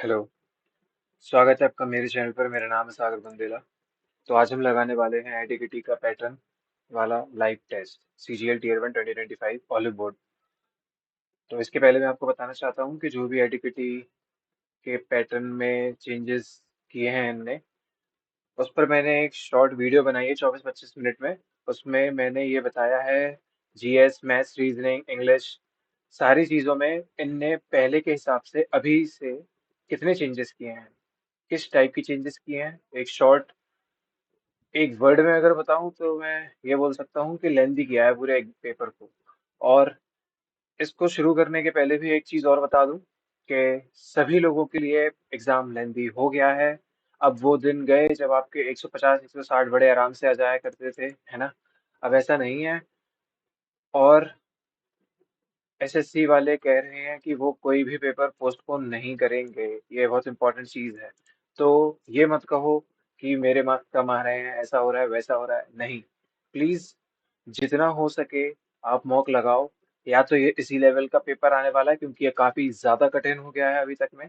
Hello. स्वागत है आपका मेरे चैनल पर। मेरा नाम है सागर बंदेला। तो आज हम लगाने वाले हैं एडिकिटी का पैटर्न वाला live test CGL tier 1 2025 Oliveboard. तो इसके पहले मैं आपको बताना चाहता हूँ कि जो भी एडिकिटी के पैटर्न में चेंजेस किए हैं इनने, उस पर मैंने एक शॉर्ट वीडियो बनाई है 24-25 मिनट में। उसमें मैंने ये बताया है जीएस, मैथ्स, रीजनिंग, इंग्लिश, सारी चीज़ों में इनने पहले के हिसाब से अभी से कितने चेंजेस किए हैं, किस टाइप की चेंजेस किए हैं। एक शॉर्ट, एक वर्ड में अगर बताऊं तो मैं ये बोल सकता हूँ कि लेंदी किया है पूरे पेपर को। और इसको शुरू करने के पहले भी एक चीज़ और बता दूं कि सभी लोगों के लिए एग्ज़ाम लेंदी हो गया है। अब वो दिन गए जब आपके 150 160 बड़े आराम से आ जाया करते थे, है ना। अब ऐसा नहीं है। और एसएससी वाले कह रहे हैं कि वो कोई भी पेपर पोस्टपोन नहीं करेंगे। ये बहुत इंपॉर्टेंट चीज़ है। तो ये मत कहो कि मेरे मार्क्स कम आ रहे हैं, ऐसा हो रहा है, वैसा हो रहा है। नहीं, प्लीज़ जितना हो सके आप मॉक लगाओ। या तो ये इसी लेवल का पेपर आने वाला है क्योंकि ये काफ़ी ज़्यादा कठिन हो गया है अभी तक में।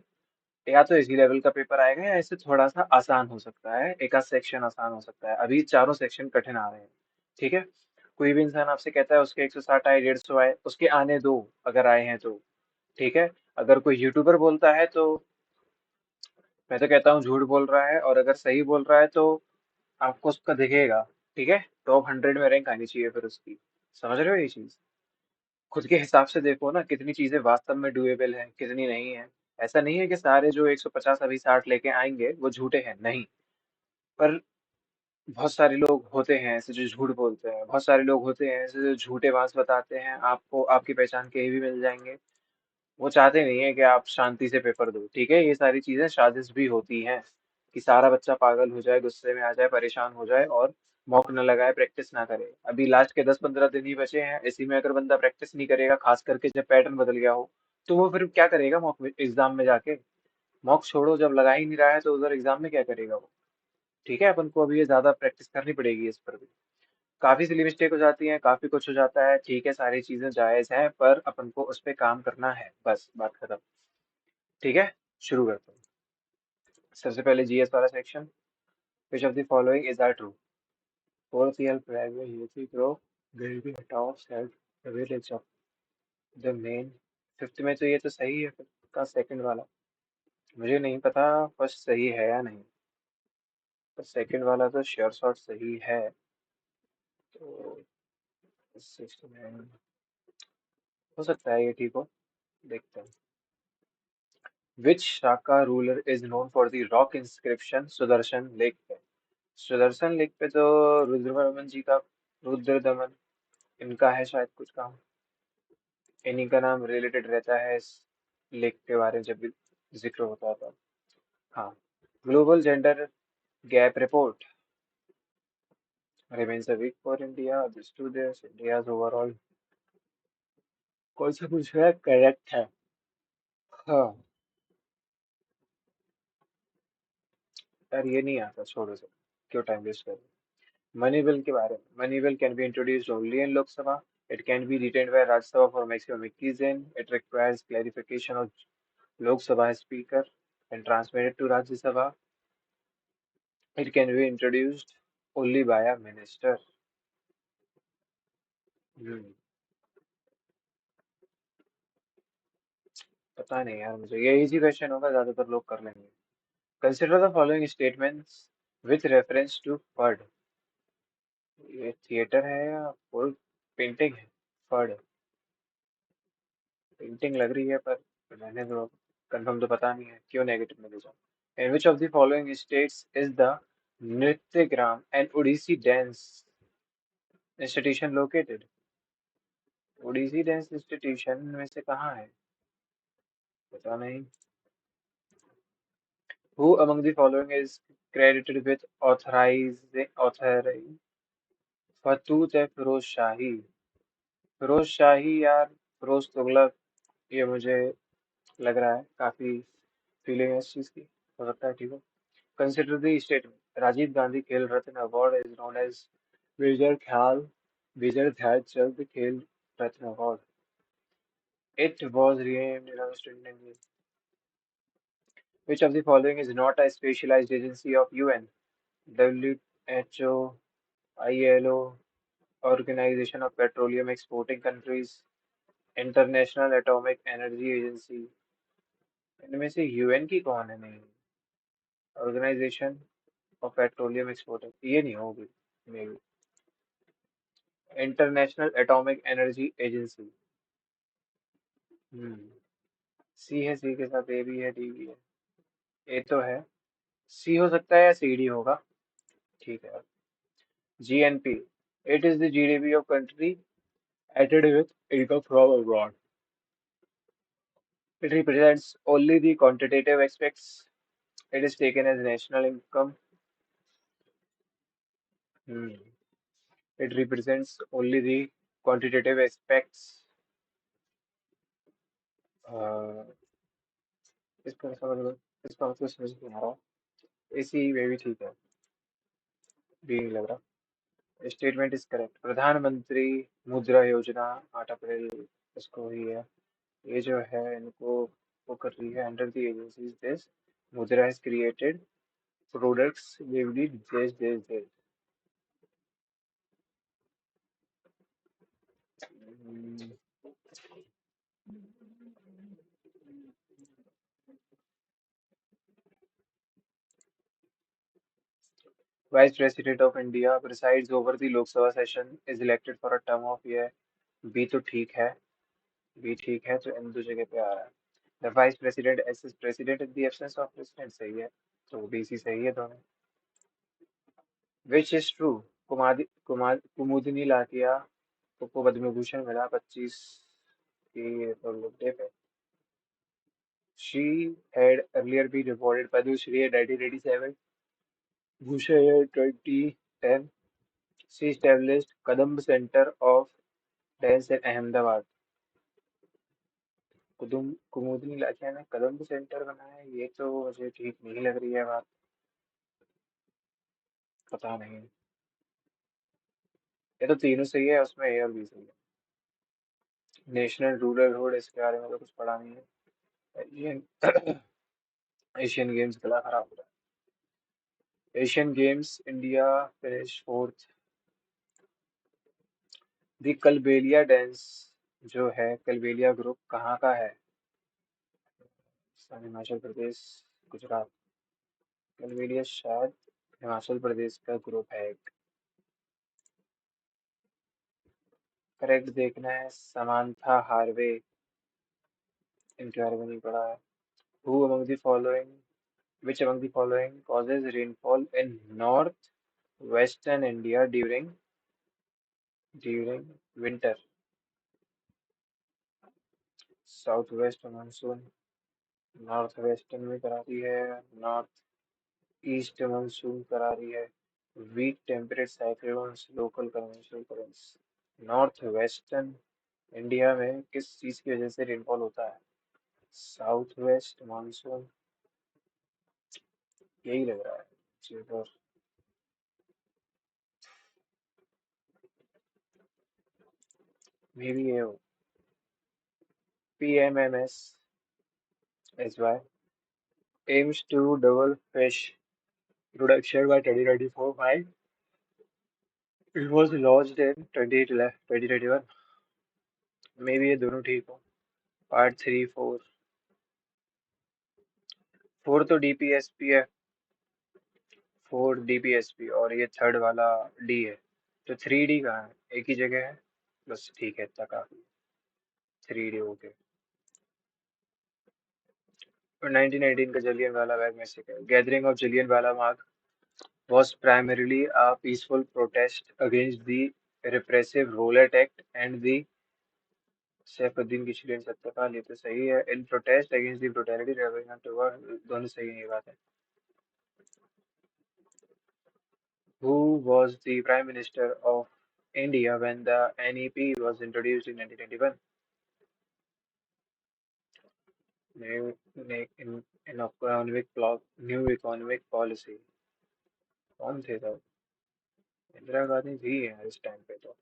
या तो इसी लेवल का पेपर आएगा या इससे थोड़ा सा आसान हो सकता है, एक आध सेक्शन आसान हो सकता है। अभी चारों सेक्शन कठिन आ रहे हैं। ठीक है। कोई भी इंसान आपसे कहता है उसके 160 आए, 150 आए, उसके आने दो अगर आए हैं तो। ठीक है। अगर कोई यूट्यूबर बोलता है तो मैं तो कहता हूँ झूठ बोल रहा है, और अगर सही बोल रहा है तो आपको उसका दिखेगा। ठीक है। टॉप 100 में रैंक आनी चाहिए फिर उसकी। समझ रहे हो ये चीज। खुद के हिसाब से देखो ना, कितनी चीजें वास्तव में डुएबल हैं, कितनी नहीं है। ऐसा नहीं है कि सारे जो 150 अभी 60 लेके आएंगे वो झूठे हैं, नहीं। पर बहुत सारे लोग होते हैं ऐसे जो झूठ बोलते हैं, बहुत सारे लोग होते हैं ऐसे जो झूठे बात बताते हैं। आपको आपकी पहचान के भी मिल जाएंगे। वो चाहते नहीं है कि आप शांति से पेपर दो। ठीक है। ये सारी चीजें साजिश भी होती हैं कि सारा बच्चा पागल हो जाए, गुस्से में आ जाए, परेशान हो जाए और मॉक न लगाए, प्रैक्टिस ना करे। अभी लास्ट के 10-15 दिन ही बचे हैं, इसी में अगर बंदा प्रैक्टिस नहीं करेगा, खास करके जब पैटर्न बदल गया हो, तो वो फिर क्या करेगा मॉक एग्जाम में जाके। मॉक छोड़ो, जब लगा ही नहीं रहा है तो उधर एग्जाम में क्या करेगा वो। ठीक है। अपन को अभी ये ज्यादा प्रैक्टिस करनी पड़ेगी इस पर भी। काफी सिली मिस्टेक हो जाती है, काफी कुछ हो जाता है। ठीक है, सारी चीजें जायज हैं, पर अपन को उस पर काम करना है, बस बात खत्म। ठीक है। शुरू करते हैं। सबसे पहले जीएस वाला section. Which of the following is are true? Fourth year private UP grow गरीबी हटाओ self village of the men. Fifth में तो ये तो सही है, फिर का सेकंड वाला मुझे नहीं पता फर्स्ट सही है या नहीं, पर सेकंड वाला तो श्योर शॉट सही है। तो 69 हो सकता है ये ठीक हो। देखते हैं। Which Shaka ruler is known for the rock inscription Sudarshan lake पे? सुदर्शन लेक पे तो रुद्रवर्मन जी का, रुद्रदमन, इनका है शायद कुछ काम। इन्हीं का नाम रिलेटेड रहता है इस लेख के बारे में जब भी जिक्र होता था। हाँ। Global gender gap report remains a weak for India. This to this India's overall, कौन सा पूछ रहा है, करेक्ट है। हाँ। यार ये नहीं आता, छोड़ो से, क्यों टाइम वेस्ट कर। मनी बिल के बारे में, money bill can be introduced only in Lok Sabha. It can be retained bye Rajya Sabha for maximum 21 दिन। It requires clarification of Lok Sabha Speaker and transmitted to Rajya Sabha. It can be introduced only by a minister. हम्म, पता नहीं यार, मुझे ये easy question होगा, ज्यादातर लोग कर लेंगे। Consider the following statements with reference to ferd. ये थिएटर है या फुल पेंटिंग है? फर्ड पेंटिंग लग रही है, पर मैंने तो कंफर्म तो पता नहीं है, क्यों नेगेटिव में ले जाऊं। In which of the following states is the Nrityagram and Odissi dance institution located? Odissi dance institution में से कहाँ है, पता नहीं। Who among the following is credited with authoring फतूत है फिरोज शाही? फिरोज शाही यार, फिरोज तुगलक, ये मुझे लग रहा है काफी फीलिंग है इस चीज की। हो सकता है ठीक हो। Consider the statement Rajiv Gandhi Khel Ratna award is known as major ख्याल major Dhyanchand Khel Ratna award. It was renamed in 2019. Which of the following is not a specialized agency of UN? WHO, ILO, Organization of Petroleum Exporting Countries, international Atomic Energy agency. इनमें से UN की कौन है? नहीं, organisation of petroleum exporter ये नहीं होगी maybe. International Atomic Energy Agency. Hmm. C है, सी के साथ ए भी है, डी भी है। ए तो है, सी हो सकता है या सी डी होगा। ठीक है। GNP, it is the GDP of country added with income from abroad. It represents only the quantitative aspects. It is taken as national income. Hmm. It represents only the quantitative aspects. Uh, इसका समझ लो, इसका मतलब समझ नहीं आ रहा। इसी में भी ठीक है, भी नहीं लग रहा। Statement is correct. प्रधानमंत्री मुद्रा योजना 8 अप्रैल इसको हुई है। ये जो है इनको वो कर रही है अंडर द एजेंसीज दिस मुद्रा हैज क्रिएटेड प्रोडक्ट्स लिवली देश देश देश। Vice President of India presides over the Lok Sabha session is elected for a term of year। B तो ठीक है, बी ठीक है तो इन दो जगह पे आ रहा है। The Vice President acts as President in the absence of President सही है, तो बी सी सही है दोनों। Which is true? कुमुदिनी लाटिया को पद्म विभूषण मिला 25 की बर्थडे पे। She had earlier been awarded Padma Shri in 1987, Bhushan in 2010. She established Kadamba Center of Dance in Ahmedabad। कुमुदिनी लाटिया ने कदम्ब सेंटर बनाया है, ये तो मुझे ठीक नहीं लग रही है बात। पता नहीं, ये तो तीनों सही है, उसमें ए और बी सही है। नेशनल रूरल रोड, इसके बारे में तो कुछ पढ़ा नहीं है। एशियन एशियन गेम्स गला खराब हो रहा है। Asian Games India finish fourth. The Kalbelia dance जो है, कलबेलिया ग्रुप कहाँ का है? हिमाचल प्रदेश, गुजरात। कलबेलिया शायद हिमाचल प्रदेश का ग्रुप है एक। करेक्ट देखना है, समांथा हार्वे, इनके बारे में नहीं पढ़ा है। Who among the following, which among the following causes rainfall in north-western India during winter? Southwest monsoon, northwestern में करा रही है, नॉर्थ ईस्ट monsoon करा रही है, weak temperate cyclones, local conventional currents। North western India में किस चीज की वजह से रेनफॉल होता है? साउथ वेस्ट मानसून, यही लग रहा है। चलो, मे बी ये हो। PMMS is why aims to double fish production by 2024 by it was launched in 2021। May be ये दोनों ठीक हो। पार्ट 3 4, 4 तो DPSP है, 4 DPSP और ये थर्ड वाला डी है, तो 3D कहाँ है? एक ही जगह है, बस ठीक है, इतना काफी। 3D okay. और 1919 का जलियन वाला बाग मैसेकर, गैदरिंग ऑफ जलियन वाला बाग was primarily a peaceful protest against the repressive Rowlatt Act and the Saifuddin की चिलियन सत्याकाल। ये तो सही है। इन प्रोटेस्ट अगेंस्ट द ब्रुटैलिटी दोनों सही है, ये बात है। Who was the Prime Minister of India when the NEP was introduced in 1991? New, in new economic policy। कौन थे तब? इंदिरा गांधी थी इस टाइम पे तो।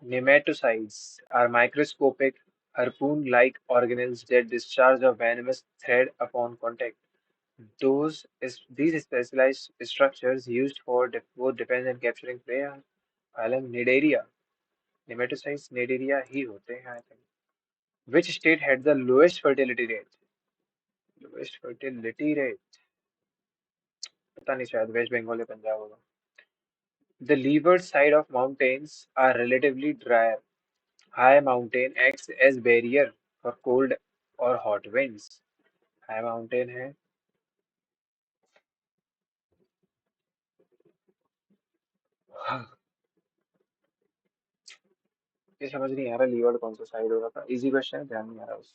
Nematocides are microscopic harpoon-like organelles that discharge a venomous thread upon contact. These specialized structures used for both defense and capturing prey are alum nidaria, nematocytes nidaria ही होते हैं I think. Which state had the lowest fertility rate? Lowest fertility rate. पता नहीं शायद waste Bengal या पंजाब होगा. The leeward side of mountains are relatively drier. High mountain acts as barrier for cold or hot winds. High mountain है. ये समझ नहीं आ रहा लीवर्ड कौन सा साइड होगा था. इजी क्वेश्चन है, ध्यान नहीं आ रहा उस.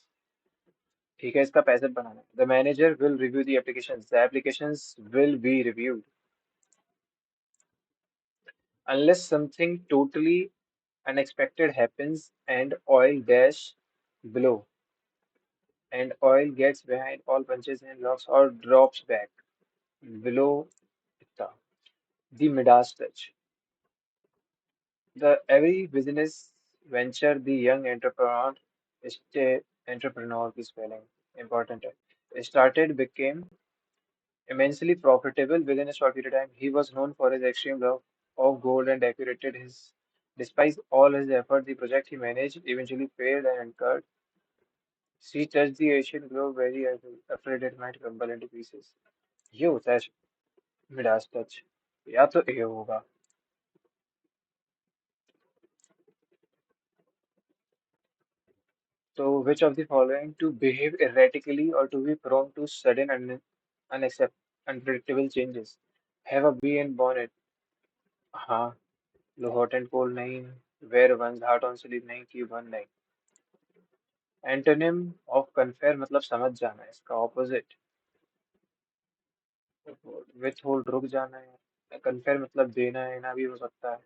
ठीक है, इसका पैसेज बनाना है. The manager will review the applications. The applications will be reviewed unless something totally unexpected happens and oil dash below and oil gets behind all punches and locks or drops back below the Midas touch. The every business venture the young entrepreneur की spelling important है. Started became immensely profitable within a short period of time. He was known for his extreme love of gold and decorated his. Despite all his effort, the project he managed eventually failed and incurred. She touched the Asian globe very afraid it might crumble into pieces. ये होता है Midas touch. या तो ये होगा. So which of the following to behave erratically or to be prone to sudden and unpredictable changes? Have a bee and bonnet. हाँ. लो hot and cold नहीं. Wear one's heart on sleeve नहीं. Keep one नहीं. Antonym of कन्फेयर मतलब समझ जाना है. इसका opposite with hold रुक जाना है. कन्फेयर मतलब देना है ना भी हो सकता है.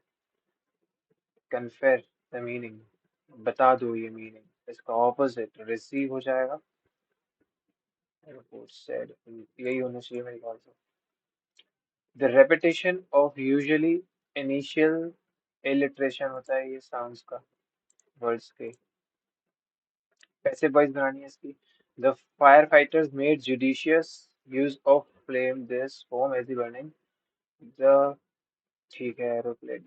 कन्फेयर द मीनिंग बता दो ये मीनिंग. इसका ऑपोजिट रिसीव हो जाएगा. सेड यही होना चाहिए मेरे ख्याल से. The repetition of usually initial alliteration होता है ये साउंड्स का वर्ड्स के. पैसिव वॉइस बनानी है इसकी. The fire fighters made judicious use of flame this form as the burning. The ठीक है एरोप्लेन.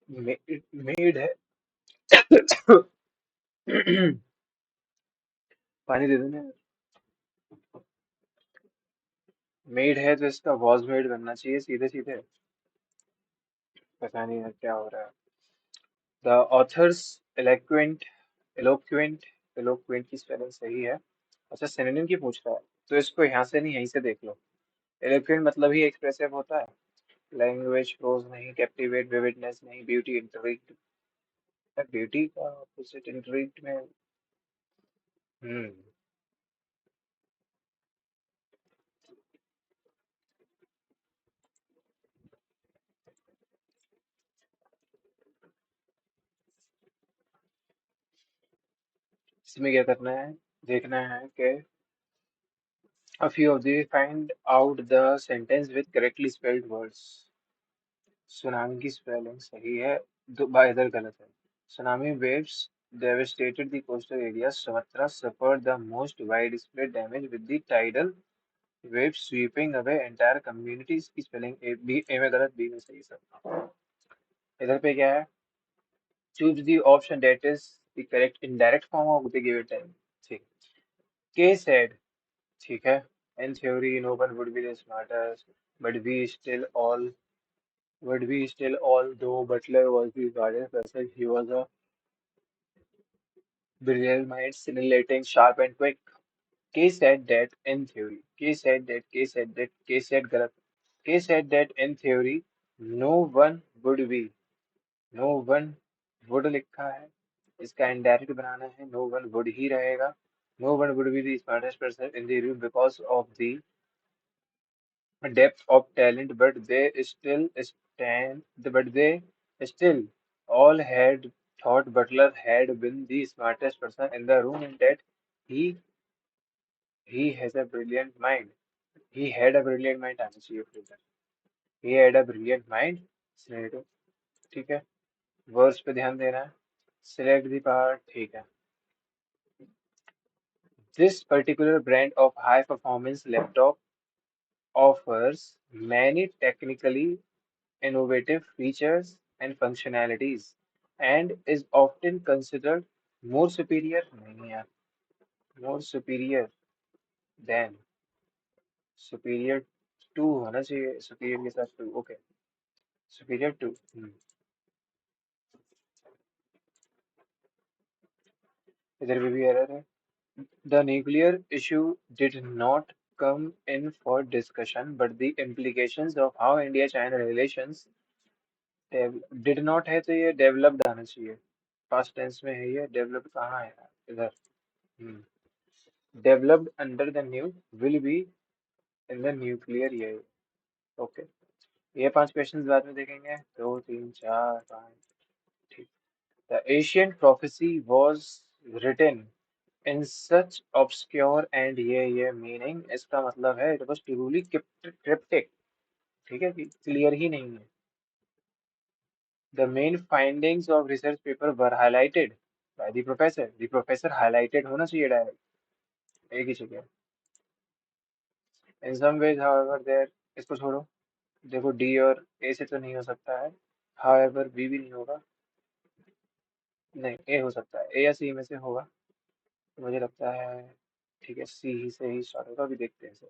मेड है. पानी दे देना. मेड है तो इसका वॉज मेड बनना चाहिए सीधे सीधे. पता नहीं है क्या हो रहा है. The author's eloquent eloquent eloquent की स्पेलिंग सही है. अच्छा सिनोनिम की पूछ रहा है तो इसको यहाँ से नहीं यहीं से देख लो. eloquent मतलब ही एक्सप्रेसिव होता है. लैंग्वेज प्रोज नहीं. कैप्टिवेट विविडनेस नहीं. Beauty intrigued. ब्यूटी का ऑपोजिट इंट्रिग्ड में. हम्म. इसमें क्या करना है. देखना है कि a few of these find out the sentence with correctly spelled words. Tsunami की स्पेलिंग सही है. दो बाय इधर गलत है. Tsunami waves devastated the coastal areas. Sumatra suffered the most widespread damage with the tidal waves sweeping away entire communities की spelling A में गलत बी में सही सब. इधर पे क्या है. Choose the option that is the correct indirect form of the given time. ठीक. K said. ठीक है. In theory, no one would be the smartest, but we still, although Butler was the smartest person, he was a brilliant mind, scintillating, sharp, and quick. K said that in theory. K said galat. K said that in theory, no one would be. No one would लिखा है. इसका indirect बनाना है. No one would ही रहेगा. No one would be the smartest person in the room because of the depth of talent, but they still all had thought Butler had been the smartest person in the room and that he he has a brilliant mind. He had a brilliant mind आना चाहिए फिर इधर. He had a brilliant mind. Scenario. ठीक है. Words पे ध्यान देना है। सिलेक्ट द पार्ट, ठीक है। This particular brand of high performance laptop offers many technically innovative features and functionalities and is often considered more superior नहीं यार, more than superior to होना चाहिए, superior के साथ to, okay, superior to, इधर भी error है. The nuclear issue did not come in for discussion, but the implications of how India-China relations did not है तो ये developed आना चाहिए. Past tense में है ये, developed कहाँ है यार? इधर. हम्म. Developed under the new will be in the nuclear ये. Okay. ये 5 questions बाद में देखेंगे. 2, 3, 4, 5. ठीक. The ancient prophecy was written in such obscure and ये meaning इसका मतलब है it was truly cryptic. ठीक है कि क्लियर ही नहीं है. The main findings of research paper were highlighted by the professor. The professor highlighted होना चाहिए डायरेक्ट एक ही जगह. In some ways, however, there इसको छोड़ो. देखो डी और ए से तो नहीं हो सकता है. However, बी भी नहीं होगा. नहीं ए हो सकता है. ए या सी में से होगा. मुझे लगता है. ठीक है सी ही से ही स्टार्ट होगा. अभी देखते हैं सर.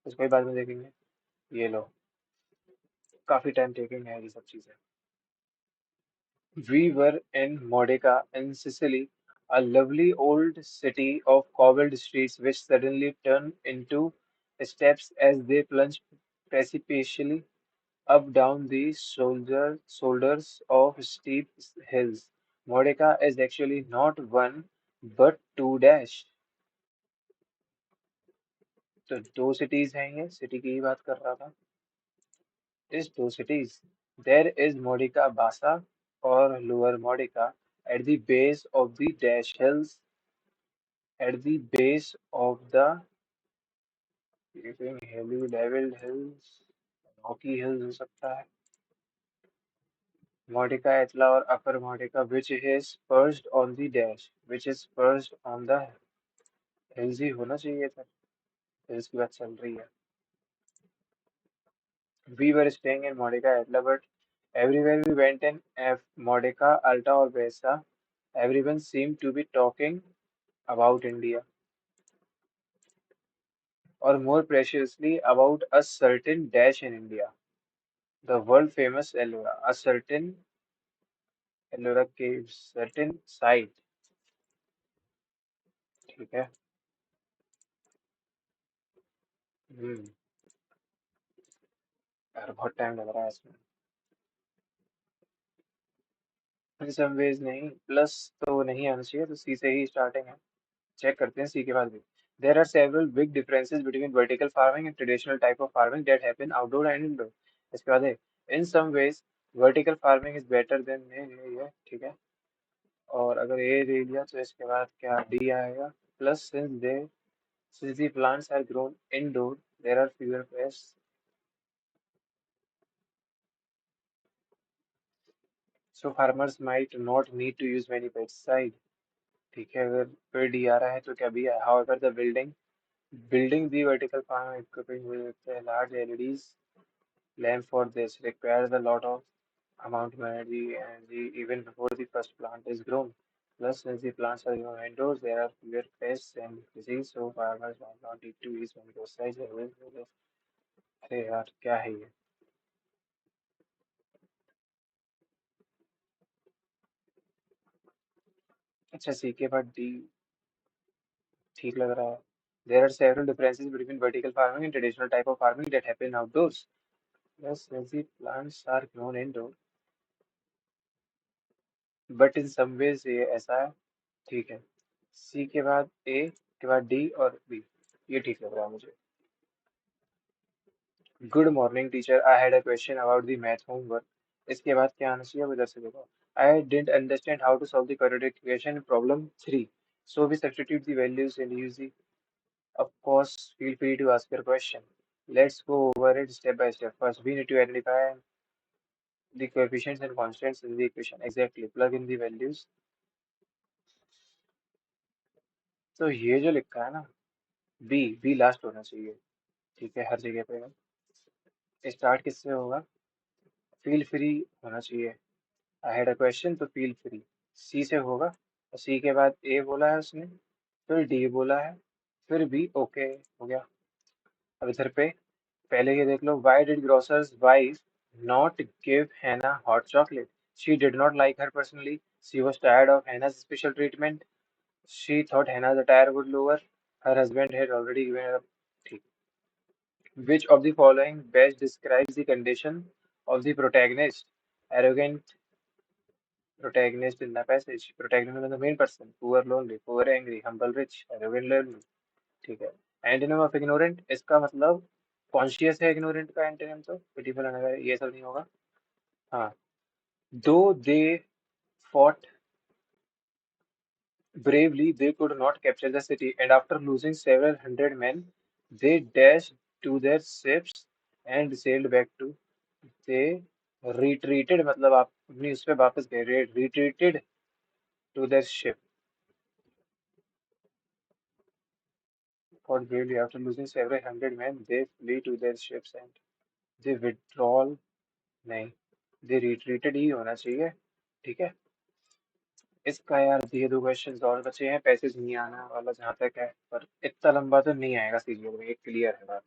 उसको ही बाद में देखेंगे. ये लो. काफी टाइम टेकिंग है ये सब चीजें. We were in Modica in Sicily, a lovely old city of cobbled streets which suddenly turned into steps as they plunged precipitously up down the shoulders of steep hills. Modica is actually not one but two dash. तो दो cities हैं ये, city की ही बात कर रहा था. Is two cities. There is Modica Basa or Lower Modica at the base of the Dash Hills, at the base of the Hilly Devil Hills, Rocky Hills हो सकता है. Modica Etla or Upper Modica, which is perched on the Dash, which is perched on the hills ही होना चाहिए था. Hills की बात चल रही है. We were staying in Modica Etla, but everywhere we went in Modica, Alta or Besa, everyone seemed to be talking about India, or more preciously, about a certain dash in India, the world famous Ellora, a certain Ellora cave, certain site. ठीक है. हम्म. यार बहुत time लग रहा है इसमें. इन some ways नहीं, plus तो नहीं आना चाहिए, तो सी से ही स्टार्टिंग है. चेक करते हैं सी के बाद भी. There are several big differences between vertical farming and traditional type of farming that happen outdoor and indoor. इसके बाद है, in some ways vertical farming is better than ये ठीक है. और अगर ए ले लिया तो इसके बाद क्या डी आएगा. Plus since the plants are grown indoor there are fewer pests. So farmers might not need to use many pesticide. ठीक है. अगर फिर डी आ रहा है तो क्या बी है. However, the building the vertical farm equipping with a large LEDs lamp for this requires a lot of amount of energy even before the first plant is grown. Plus, since the plants are grown indoors, there are fewer pests and disease, so farmers might not need to use many pesticides. अरे यार क्या है ये. अच्छा सी के बाद D ठीक लग रहा है. There are several differences between vertical farming and traditional type of farming that happen outdoors. Yes, since the plants are grown indoor, but in some ways ये ऐसा है. ठीक है. सी के बाद ए के बाद डी और बी. ये ठीक लग रहा है मुझे. Good morning teacher, I had a question about the math homework. इसके बाद क्या आना चाहिए अब इधर से देखो. I didn't understand how to solve the quadratic equation problem 3, so we substitute the values and use the. Of course feel free to ask your question. Let's go over it step by step. First we need to identify the coefficients and constants in the equation. Exactly. Plug in the values. तो ये जो लिखा है ना, B B last होना चाहिए। ठीक है, हर जगह पे स्टार्ट किससे होगा? फील फ्री होना चाहिए। आई हैड अ क्वेश्चन, तो फील फ्री सी से होगा, और सी के बाद ए बोला है उसने, फिर डी बोला है, फिर बी। ओके, हो गया। अब इधर पे पहले ये देख लो, why did grocer's wife not give Hannah hot chocolate? She did not like her personally, she was tired of Hannah's special treatment, she thought Hannah's attire would lower, her husband had already given her up. ठीक। Which of the following best describes the condition of the protagonist? Arrogant protagonist in the passage. Protagonist is the main person. Poor lonely, poor angry, humble rich, arrogant lonely. ठीक है। Antonym of ignorant, इसका मतलब conscious है ignorant का antonym, तो pitiful unaware ये सब नहीं होगा। हाँ। दो दे fought bravely, they could not capture the city, and after losing several hundred men, they dashed to their ships and sailed back to, they retreated मतलब आप अपनी उस पे वापस गए, retreated to their ship, fought bravely after losing several hundred men, they flee to their ships and they withdrawal, नहीं, they retreated ही होना चाहिए। ठीक है। इसका यार ये दो क्वेश्चन और बचे हैं, पैसेज नहीं आना वाला जहां तक है, पर इतना लंबा तो नहीं आएगा सीरियल में, एक क्लियर है बात।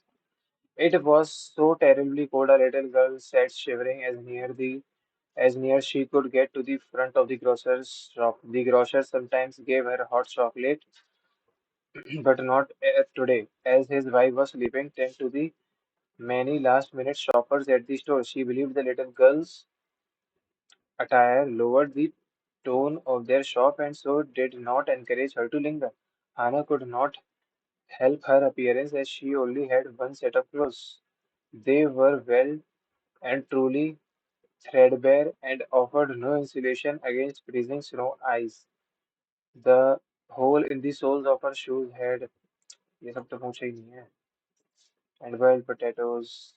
It was so terribly cold, a little girl sat shivering as near she could get to the front of the grocer's shop. The grocer sometimes gave her hot chocolate, but not today, as his wife was sleeping. Tend to the many last-minute shoppers at the store. She believed the little girl's attire lowered the tone of their shop and so did not encourage her to linger. Hannah could not help her appearance as she only had one set of clothes. They were well and truly threadbare and offered no insulation against freezing snow ice. The hole in the soles of her shoes had, ये सब तो पूछा ही नहीं है, and boiled potatoes.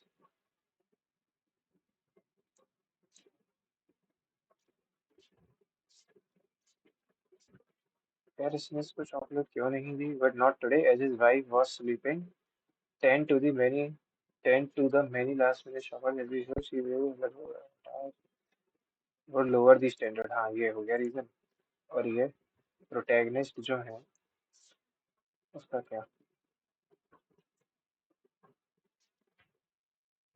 यार इसने इसको chocolate क्यों नहीं दी? But not today, as his wife was sleeping. Tend to the many, tend to the many last minute shoppers as usual. She would lower the standard. हाँ ये हो गया रीजन। और ये प्रोटैगनिस्ट जो है उसका क्या?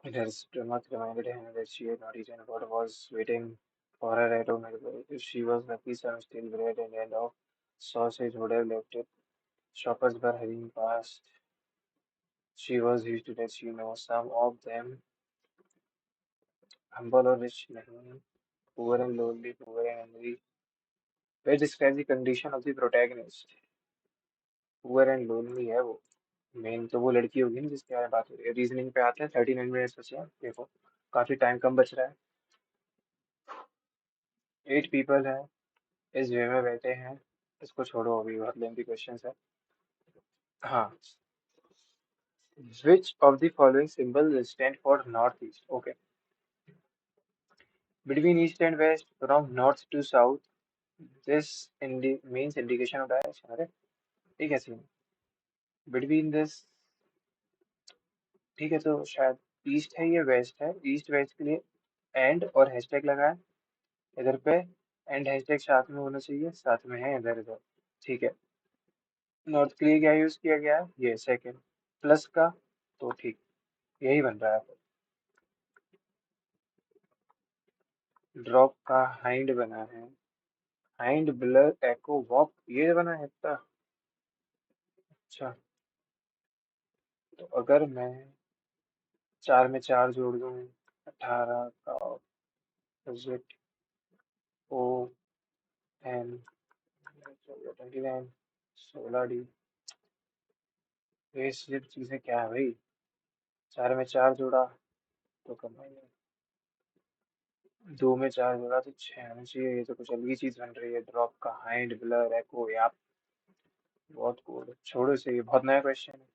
Her stomach reminded him that she had not eaten what was waiting for her at home. If she was lucky, some stale bread and end of sausage would have left it. Shoppers were hurrying past. She was used to that, she knows. Some of them humble or rich, nahi, poor and lonely, poor and hungry. Where describe the condition of the protagonist. Poor and lonely है वो। Main तो वो लड़की होगी ना जिसके बारे में बात हो रही है। रीजनिंग पे आते हैं, 39 मिनट्स बचे हैं, देखो काफी टाइम कम बच रहा है। 8 पीपल है, इस वे में बैठे हैं। इसको छोड़ो, अभी बहुत लेंथी क्वेश्चन है। हाँ। Which of the following symbols stand for northeast? Okay. Between east and west, from north to south, this means indication of direction. अरे ठीक है सीन। Between this, ठीक है तो शायद ईस्ट है, ये वेस्ट है, ईस्ट वेस्ट के लिए एंड और हैशटैग लगा है इधर पे, एंड हैशटैग साथ में होना चाहिए, साथ में है इधर इधर। ठीक है। नॉर्थ के लिए क्या यूज किया गया है? ये सेकंड प्लस का, तो ठीक यही बन रहा है। ड्रॉप का हाइंड बना है, हाइंड ब्लर एको वॉक ये बना है इतना। अच्छा, तो अगर मैं 4 में 4 जोड़ दूं, 18 का ऑपोजिट ओ एन 29, 16 डी, ये सिर्फ चीजें क्या है भाई? 4 में 4 जोड़ा तो कम है, 2 में 4 जोड़ा तो 6 आना चाहिए, ये तो कुछ अलग ही चीज बन रही है। ड्रॉप का हाइंड ब्लर एको या बहुत कोड, छोड़ो इसे, ये बहुत नया क्वेश्चन है,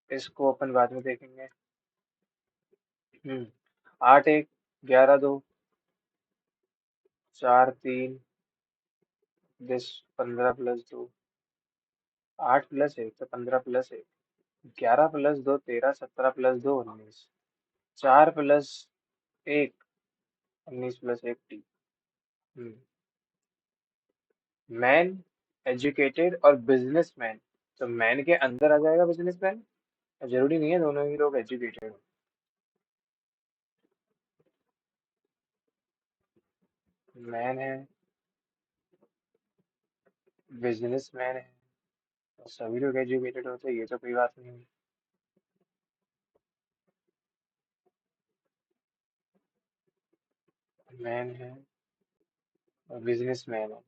इसको अपन बाद में देखेंगे। हम्म। 8 एक 11 2, 4 3, दिस 15 + 2, 8 + 1 तो 15 + 1, 11 + 2 13, 17 + 2 19, 4 + 1 19 + 1 टी। मैन, एजुकेटेड और बिजनेसमैन, तो मैन के अंदर आ जाएगा बिजनेसमैन। जरूरी नहीं है दोनों ही लोग एजुकेटेड हो। मैन है, बिजनेसमैन है, और सभी लोग एजुकेटेड होते हैं, ये तो कोई बात नहीं हुई। मैन है और बिजनेसमैन है,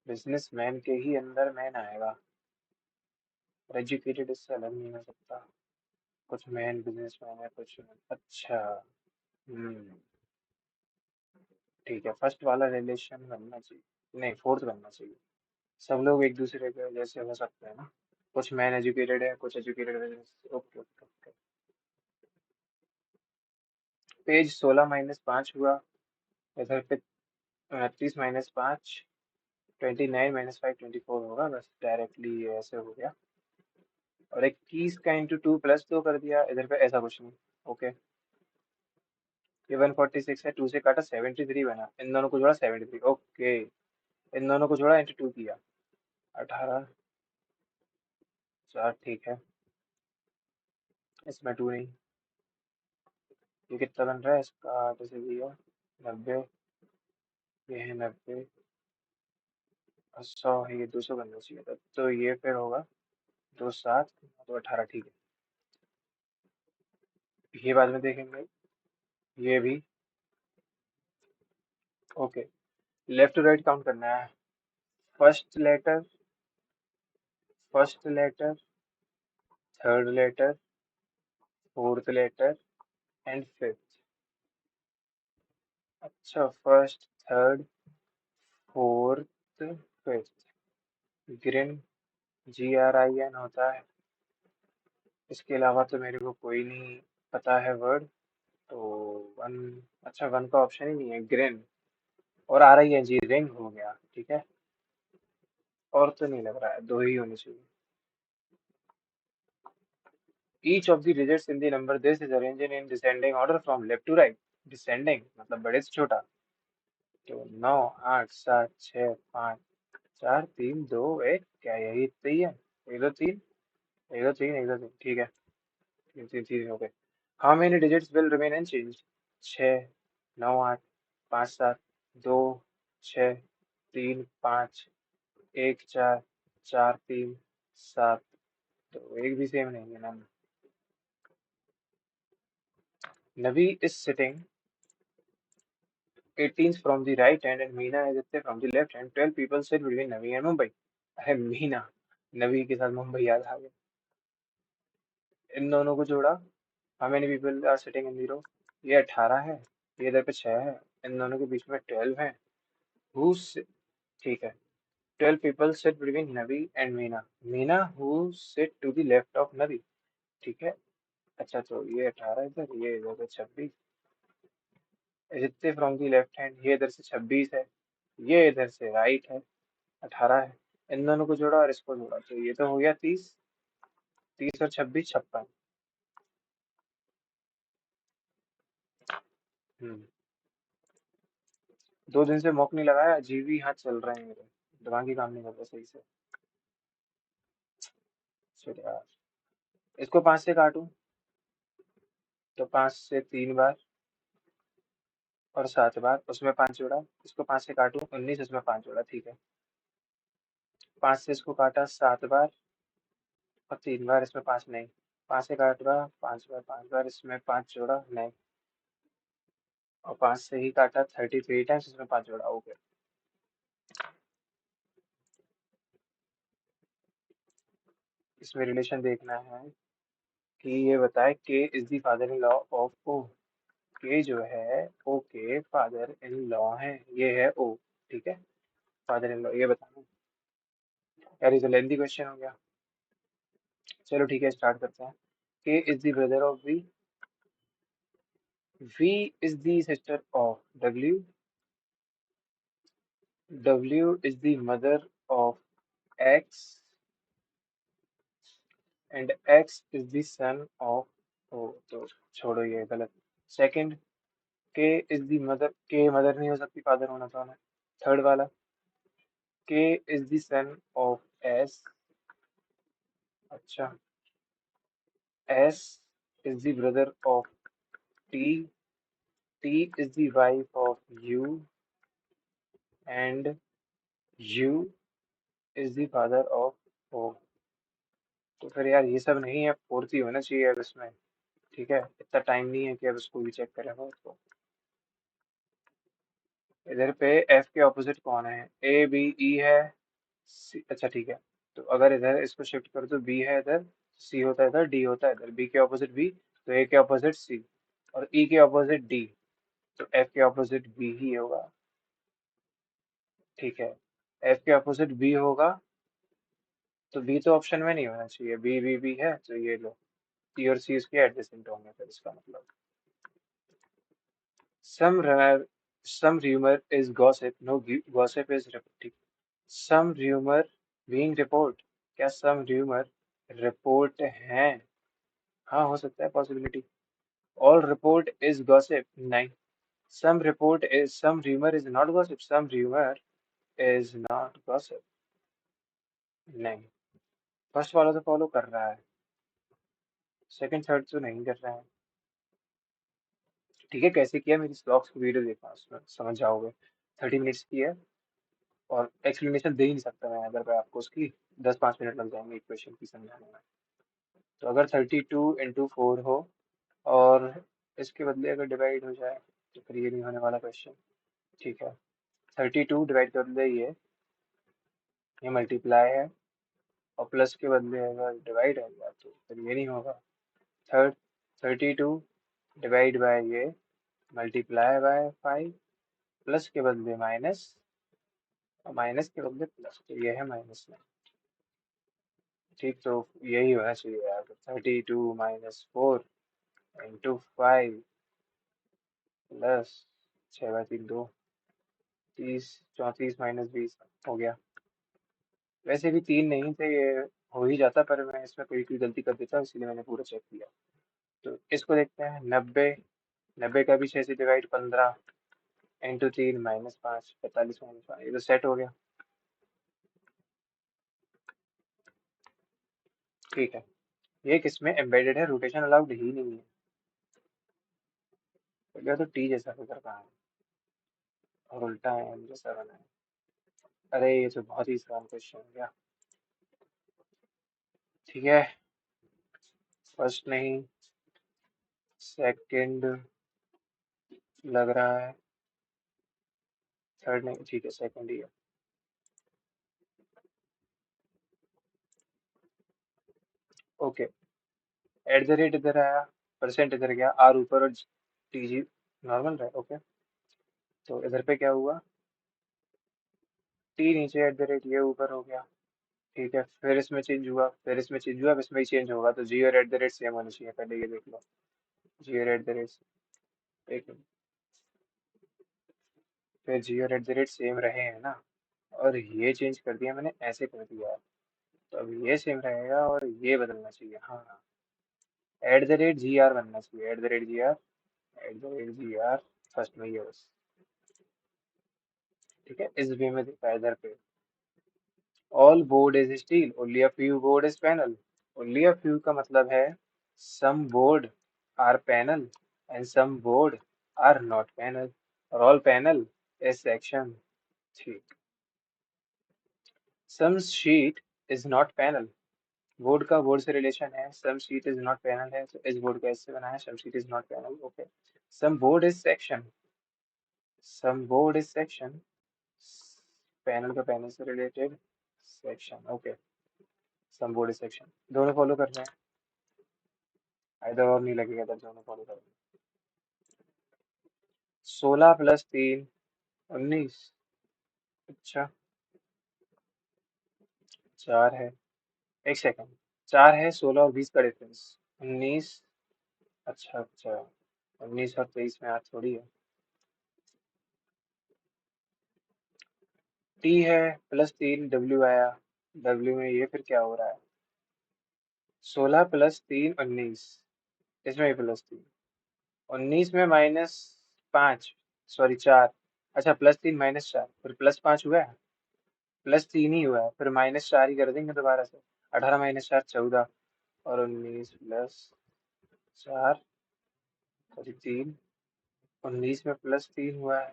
बिजनेसमैन के ही अंदर मैन आएगा, और एजुकेटेड इससे अलग नहीं हो सकता। कुछ मैन बिजनेसमैन है, कुछ अच्छा। हम्म ठीक है, फर्स्ट वाला रिलेशन बनना चाहिए, नहीं फोर्थ बनना चाहिए। सब लोग एक दूसरे के जैसे हो सकते हैं ना। कुछ मैन एजुकेटेड है, कुछ educated business. Okay okay okay. Page 16 - 5 हुआ। इधर पे 29 - 5, 29 - 5 24 होगा, बस डायरेक्टली ये ऐसे हो गया। और 21 का × 2 + 2 कर दिया, इधर पे ऐसा कुछ नहीं। ओके। ये 146 है, 2 से काटा 73 बना, इन दोनों को जोड़ा 73। ओके, इन दोनों को जोड़ा × 2 किया, 18 4 ठीक है। इसमें 2 नहीं। ये कितना बन रहा है, इसका 8 से दिया 90, ये है 90, और 100 है, ये 200 बनना चाहिए था, तो ये फिर होगा 2 7 तो 18 ठीक है। ये बाद में देखेंगे। ये भी okay. Left to right count करना है। First letter, first letter, third letter, fourth letter and fifth. अच्छा, first, third, fourth, fifth. Green, GRIN होता है। इसके अलावा तो मेरे को कोई नहीं पता है वर्ड। तो वन, अच्छा वन का ऑप्शन ही नहीं है, ग्रीन। और RING, रिंग हो गया, ठीक है। और तो नहीं लग रहा है, दो ही होने चाहिए। Each of the digits in the number this is arranged in descending order from left to right. Descending मतलब बड़े से छोटा। तो 9 8 7 6 5 4 3 2 1, क्या यही इतना ही है? 1 2 3, 1 2 3, 1 2 3, ठीक है। 3 3 3 हो गए। How many digits will remain unchanged? 6 9 8 5 7 2 6 3 5 1 4 4 3 7, तो एक भी सेम नहीं है ना। Navi is sitting 18th from the right hand and Meena is Aditya from the left hand. 12 people sit between Navi and Mumbai. अरे मीना, नवी के साथ मुंबई याद आ गया। इन दोनों को जोड़ा। How many people are sitting in zero? ये 18 है, ये इधर पे 6 है, इन दोनों के बीच में 12 है। हु, ठीक है। 12 people sit between Navi and Meena. Meena who sit to the left of Navi, ठीक है। अच्छा, तो ये 18 इधर, ये इधर पे 26। Aditya from the left hand, ये इधर से 26 है, ये इधर से राइट है, 18 है। इन दोनों को जोड़ा और इसको जोड़ा, तो ये तो हो गया 30। 30 और 26 56। हम्म 2 दिन से मौक नहीं लगाया, अजीब ही हाथ चल रहे हैं मेरे, दिमाग ही काम नहीं करता सही से। Shit यार, इसको 5 से काटूं तो 5 से 3 बार, और 7 बार, उसमें 5 जोड़ा। इसको 5 से काटूं 19, उसमें 5 जोड़ा, ठीक है। 5 से इसको काटा 7 बार, और 3 बार, इसमें 5 नहीं। 5 से काटा 5 बार, 5 बार, इसमें 5 जोड़ा नहीं। और 5 से ही काटा 33 टाइम्स, इसमें 5 जोड़ा, ओके। इसमें रिलेशन देखना है कि ये बताए के is the father in law of O. के जो है ओ के फादर इन लॉ है, ये है ओ, ठीक है। फादर इन लॉ ये बताना। यार ये तो लेंदी क्वेश्चन हो गया। चलो ठीक है, स्टार्ट करते हैं। के is the brother of the, V is the sister of W. W is the mother of X, and X is the son of O. तो छोड़ो ये गलत. Second, K is the mother. K mother नहीं हो सकती, father होना चाहिए. Third वाला, K is the son of S. अच्छा. S is the brother of T. T is the wife of U, and U is the father of O. तो फिर यार ये सब नहीं है, फोर्थ ही होना चाहिए अब इसमें. ठीक है, इतना टाइम नहीं है कि अब इसको भी चेक करें फोर्थ को. इधर पे F के ऑपोजिट कौन है? A B E है. अच्छा ठीक है. तो अगर इधर इसको शिफ्ट कर तो B है इधर, C होता है इधर, D होता है इधर. B के ऑपोजिट B, तो A के ऑपोजिट C, और E के ऑपोजिट D, तो F के ऑपोजिट B ही होगा. ठीक है. F के ऑपोजिट B होगा, तो B तो ऑप्शन में नहीं होना चाहिए. B है, तो ये लो. C और C इसके एडजेसेंट होंगे फिर, इसका मतलब. Some rumor, some rumor is gossip. No, gossip is reporting. Some rumor being report. क्या some rumor report है? हाँ, हो सकता है, possibility. All report is gossip. नहीं. Some rumor is not gossip. Some rumor is not gossip. नहीं. First वाला तो फॉलो कर रहा है, सेकंड थर्ड तो नहीं कर रहा है. ठीक है, कैसे किया मेरी ब्लॉग्स की वीडियो देखना, उसमें समझ जाओगे. 30 मिनट्स की है, और एक्सप्लेनेशन दे ही नहीं सकता मैं अगर मैं आपको उसकी. 10-5 मिनट लग जाएंगे एक क्वेश्चन की समझाने में. तो अगर 32 into 4 हो, और इसके बदले अगर डिवाइड हो जाए, तो फिर ये नहीं होने वाला क्वेश्चन. ठीक है. 32 डिवाइड कर बदले ये मल्टीप्लाई है, और प्लस के बदले अगर डिवाइड आ गया तो फिर ये नहीं होगा. थर्ड, 32 डिवाइड बाय ये मल्टीप्लाई बाय 5, प्लस के बदले माइनस, और माइनस के बदले प्लस, तो ये है -9. ठीक, तो यही होना चाहिए यार. 32 - 4 × 5 प्लस 6/3 2, 30, 34 - 20 हो गया. वैसे भी तीन नहीं थे ये, हो ही जाता, पर मैं इसमें कोई कोई गलती कर देता, इसलिए मैंने पूरा चेक किया. तो इसको देखते हैं. 90, 90 का भी 6 से डिवाइड, 15 × 3 -5, 45 - 5, ये तो सेट हो गया. ठीक है. ये किसमें एम्बेडेड है? रोटेशन अलाउड ही नहीं है. तो क्या, तो टी जैसा फिगर कहाँ है, और उल्टा है, एम जैसा बना है. अरे ये तो बहुत ही आसान क्वेश्चन हो गया. ठीक है. फर्स्ट नहीं, सेकंड लग रहा है, थर्ड नहीं. ठीक है, सेकंड ही है. ओके. एट द रेट इधर आया, परसेंट इधर गया, आर ऊपर और टी जी नॉर्मल रहा. ओके. तो इधर पे क्या हुआ? टी नीचे, एट द रेट ये ऊपर हो गया. ठीक है. फिर इसमें चेंज हुआ, फिर इसमें चेंज हुआ, अब इसमें ही चेंज होगा, तो जी और एट द रेट सेम होना चाहिए. पहले ये देख लो. जी और एट द रेट, एक मिनट. फिर जी और एट द रेट सेम रहे हैं ना, और ये चेंज कर दिया मैंने, ऐसे कर दिया. तो अब ये सेम रहेगा, और ये बदलना चाहिए. हाँ, at the rate G R बनना चाहिए. At the rate G R, at the rate G R, first में ये बस. ठीक है. इस वे में देखा है इधर पे. All board is steel, only a few board is panel. Only a few का मतलब है some board are panel, and some board are not panel, और ऑल पैनल इज सेक्शन. ठीक. Some sheet is not panel. Board का board से relation है, some sheet is not panel है, तो इस बोर्ड का इससे बना है, some sheet is not panel. Okay. Some board is section, some board is section, panel का पैनल से related section. Okay. Some board is section, दोनों फॉलो कर रहे हैं. इधर और नहीं लगेगा, इधर दोनों फॉलो कर रहे हैं. 16 + 3 19. अच्छा, 4 है, एक सेकंड. 4 है, 16 और 20 का डिफरेंस 19. अच्छा अच्छा, 19 और 23 में आज थोड़ी है। टी है, +3 डब्ल्यू आया, डब्ल्यू में ये फिर क्या हो रहा है? 16 + 3 19, इसमें भी +3, 19 में -5, सॉरी 4। अच्छा, +3 - 4, फिर +5 हुआ है, +3 ही हुआ है, फिर -4 ही कर देंगे दोबारा से। 18 - 4 14, और 19 + 4, सॉरी 3, 19 में +3 हुआ है,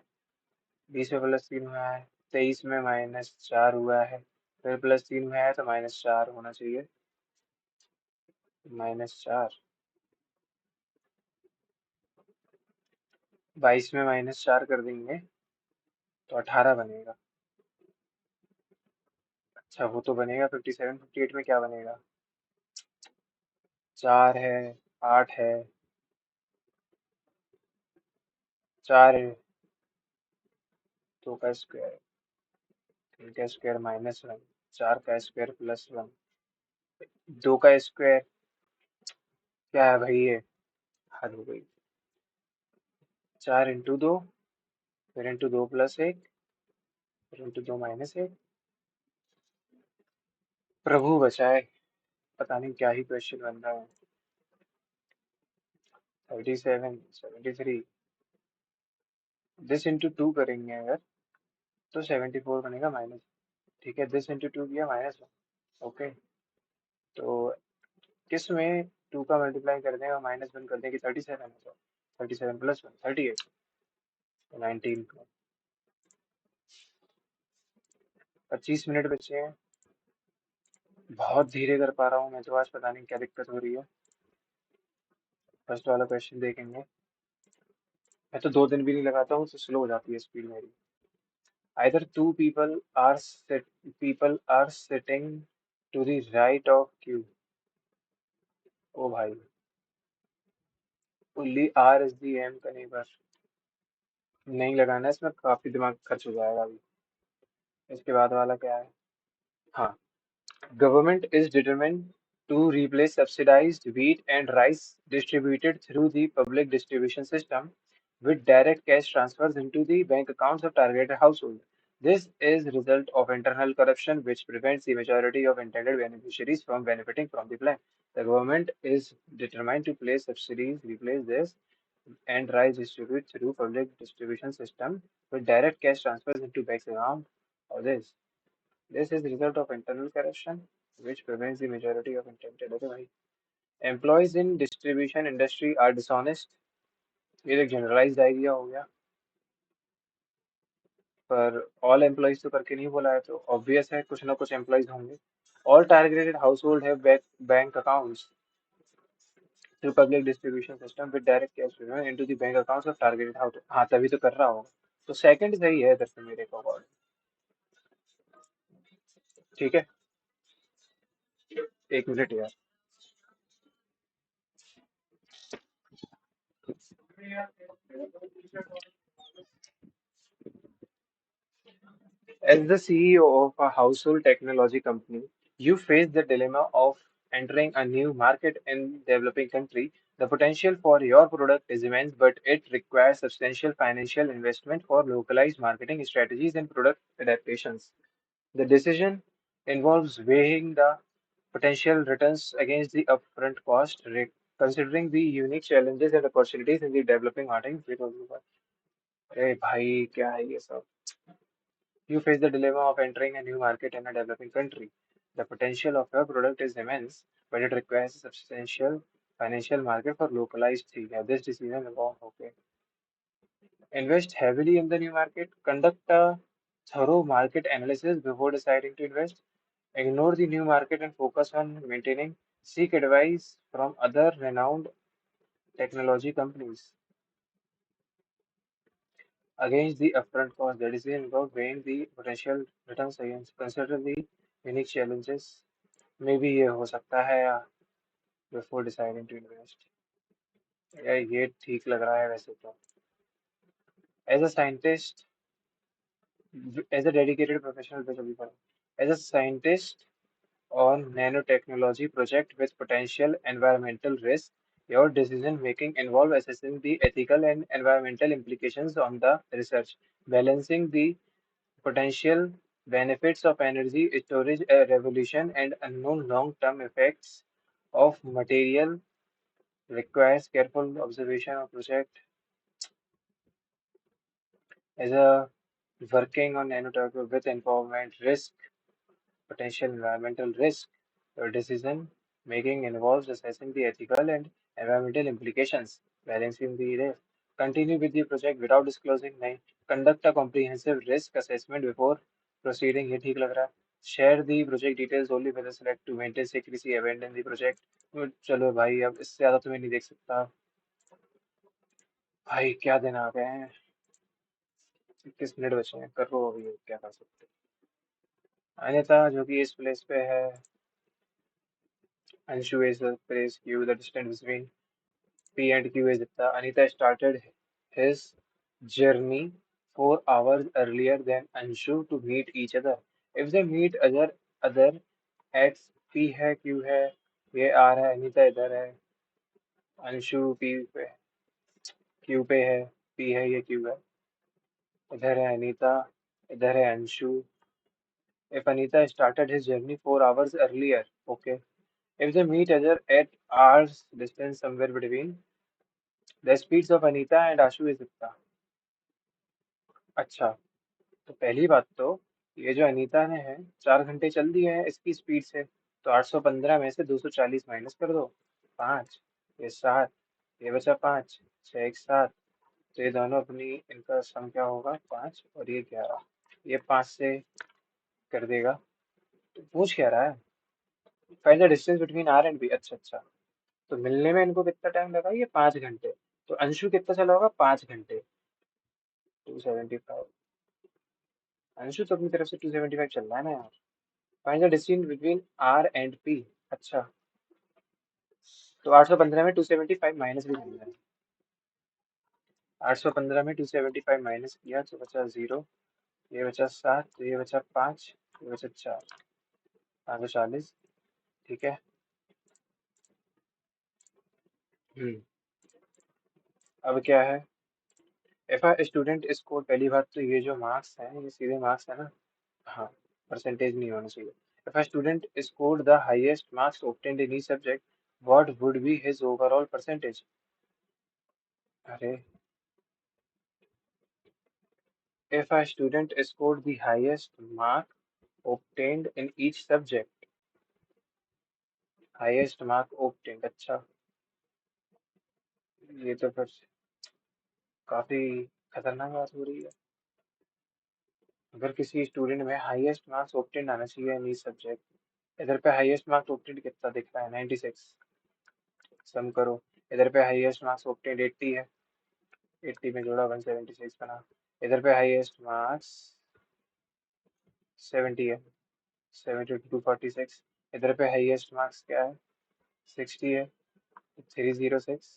20 में +3 हुआ है, 23 में -4 हुआ है, फिर +3 हुआ है तो -4 होना चाहिए, -4। 22 में -4 कर देंगे तो 18 बनेगा। अच्छा, वो तो बनेगा 57, 58 में क्या बनेगा? 4 है, 8 है, 4 है, 2 का स्क्वायर, 3 का स्क्वायर -1, 4 का स्क्वायर +1, 2 का स्क्वायर, क्या है भाई ये? हद हो गई। 4 × 2, फिर × 2 + 1, फिर × 2 - 1। प्रभु बचाए, पता नहीं क्या ही क्वेश्चन बन रहा है। 37, 73, दिस इंटू टू करेंगे अगर तो 74 बनेगा माइनस। ठीक है, दिस इंटू टू किया -1। ओके, तो किस में 2 का मल्टीप्लाई कर दें और -1 कर दें कि 37 है, तो 37 + 1 38, 19 को। 25 मिनट बचे हैं। बहुत धीरे कर पा रहा हूँ मैं तो आज, पता नहीं क्या दिक्कत हो रही है। फर्स्ट वाला क्वेश्चन देखेंगे। मैं तो 2 दिन भी नहीं लगाता हूँ तो स्लो हो जाती है स्पीड मेरी। Either two people are sitting to the right of you. ओ भाई, only R is the M का neighbor। नहीं लगाना है इसमें, काफी दिमाग खर्च हो जाएगा अभी। इसके बाद वाला क्या है? हाँ, government is determined to replace subsidized wheat and rice distributed through the public distribution system with direct cash transfers into the bank accounts of targeted households. This is result of internal corruption which prevents the majority of intended beneficiaries from benefiting from the plan. The government is determined to place subsidies, replace this, and rice distribute through public distribution system with direct cash transfers into bank account of this. This is the result of internal corruption, which prevents the majority of intended otherwise. Employees in distribution industry are dishonest. ये एक generalised idea हो गया, पर all employees तो करके नहीं बोला है तो ऑब्वियस है कुछ ना कुछ एम्प्लॉइज होंगे। All targeted household have bank accounts through public distribution system with direct cash into the bank accounts of targeted house. हाँ, तभी तो कर रहा होगा। तो सेकंड सही है इधर से मेरे को अकॉर्डिंग। ठीक है, 1 मिनट यार। As the CEO of a household technology company, you face the dilemma of entering a new market in developing country. The potential for your product is immense, but it requires substantial financial investment for localized marketing strategies and product adaptations. The decision involves weighing the potential returns against the upfront cost, considering the unique challenges and opportunities in the developing market. अरे भाई, क्या है ये सब? You face the dilemma of entering a new market in a developing country. The potential of your product is immense, but it requires a substantial financial market for localized thing. Yeah, this decision involves, okay. Invest heavily in the new market. Conduct a thorough market analysis before deciding to invest. Ignore the new market and focus on maintaining. Seek advice from other renowned technology companies. Against the upfront cost, the decision involves weighing the potential returns against. Consider the unique challenges। May be ये हो सकता है या before deciding to invest. या ये ठीक लग रहा है वैसे तो। As a scientist, as a dedicated professional पे कभी करो। As a scientist on nanotechnology project with potential environmental risk, Your decision making involve assessing the ethical and environmental implications on the research, balancing the potential benefits of energy storage revolution and unknown long-term effects of material requires careful observation of project as a working on nanotech with involvement risk, potential environmental risk. Your decision making involves assessing the ethical and environmental implications, balancing the risk. Continue with the project without disclosing नहीं. Conduct a comprehensive risk assessment before proceeding. ये ठीक लग रहा है. Share the project details only with the select to maintain secrecy, abandon the project. तो चलो भाई अब इससे ज्यादा तुम्हें नहीं देख सकता. भाई क्या दिन आ गए हैं. 21 मिनट बचे हैं. करो अभी क्या कर सकते हैं. अन्यथा जो कि इस प्लेस पे है. Anshu is the place Q, the distance between P and Q is Ipta. Anita started his journey 4 hours earlier than Anshu to meet each other. If they meet other X P है Q है ये R है अनीता इधर है Anshu P पे Q पे है P है ये Q है इधर है अनीता इधर है Anshu. If Anita started his journey 4 hours earlier, okay. If they meet other at hours distance somewhere between the speeds of Anita and Ashu is इतना. अच्छा तो पहली बात तो ये जो अनीता ने है 4 घंटे चल दिए हैं इसकी स्पीड से तो 815 में से 240 माइनस कर दो. 5 ये 7 ये बचा 5 6 1 7 तो ये दोनों अपनी इनका सम क्या होगा 5 और ये 11 ये 5 से कर देगा. तो पूछ क्या रहा है find the distance between R and B. अच्छा अच्छा तो मिलने में इनको कितना टाइम लगा ये 5 घंटे. तो अंशु कितना चला होगा 5 घंटे. 275. अंशु तो अपनी तरफ से 275 चल रहा है ना यार. Find the distance between R and P. अच्छा तो 815 में 275 माइनस भी करना है. 815 में 275 माइनस किया तो बचा 0 ये बचा 7 तो ये बचा 5 ये बचा 4 540. ठीक है. हम्म. अब क्या है एफ आई स्टूडेंट स्कोर. पहली बात तो ये जो मार्क्स हैं ये सीधे मार्क्स है ना. हाँ परसेंटेज नहीं होना चाहिए. If a student scored the highest marks obtained in each subject, what would be his overall percentage? अरे if a student scored the highest mark obtained in each subject, highest mark obtained. अच्छा ये तो फिर काफी खतरनाक बात हो रही है. अगर किसी स्टूडेंट में हाईएस्ट मार्क्स ऑब्टेन आना चाहिए इन ईच सब्जेक्ट. इधर पे हाईएस्ट मार्क्स ऑब्टेन कितना दिख रहा है 96. सम करो. इधर पे हाईएस्ट मार्क्स ऑब्टेन 80 है. 80 में जोड़ा 176 बना. इधर पे हाईएस्ट मार्क्स 70 है. 70 to 246. इधर पे हाईएस्ट मार्क्स क्या है 60 है. 306.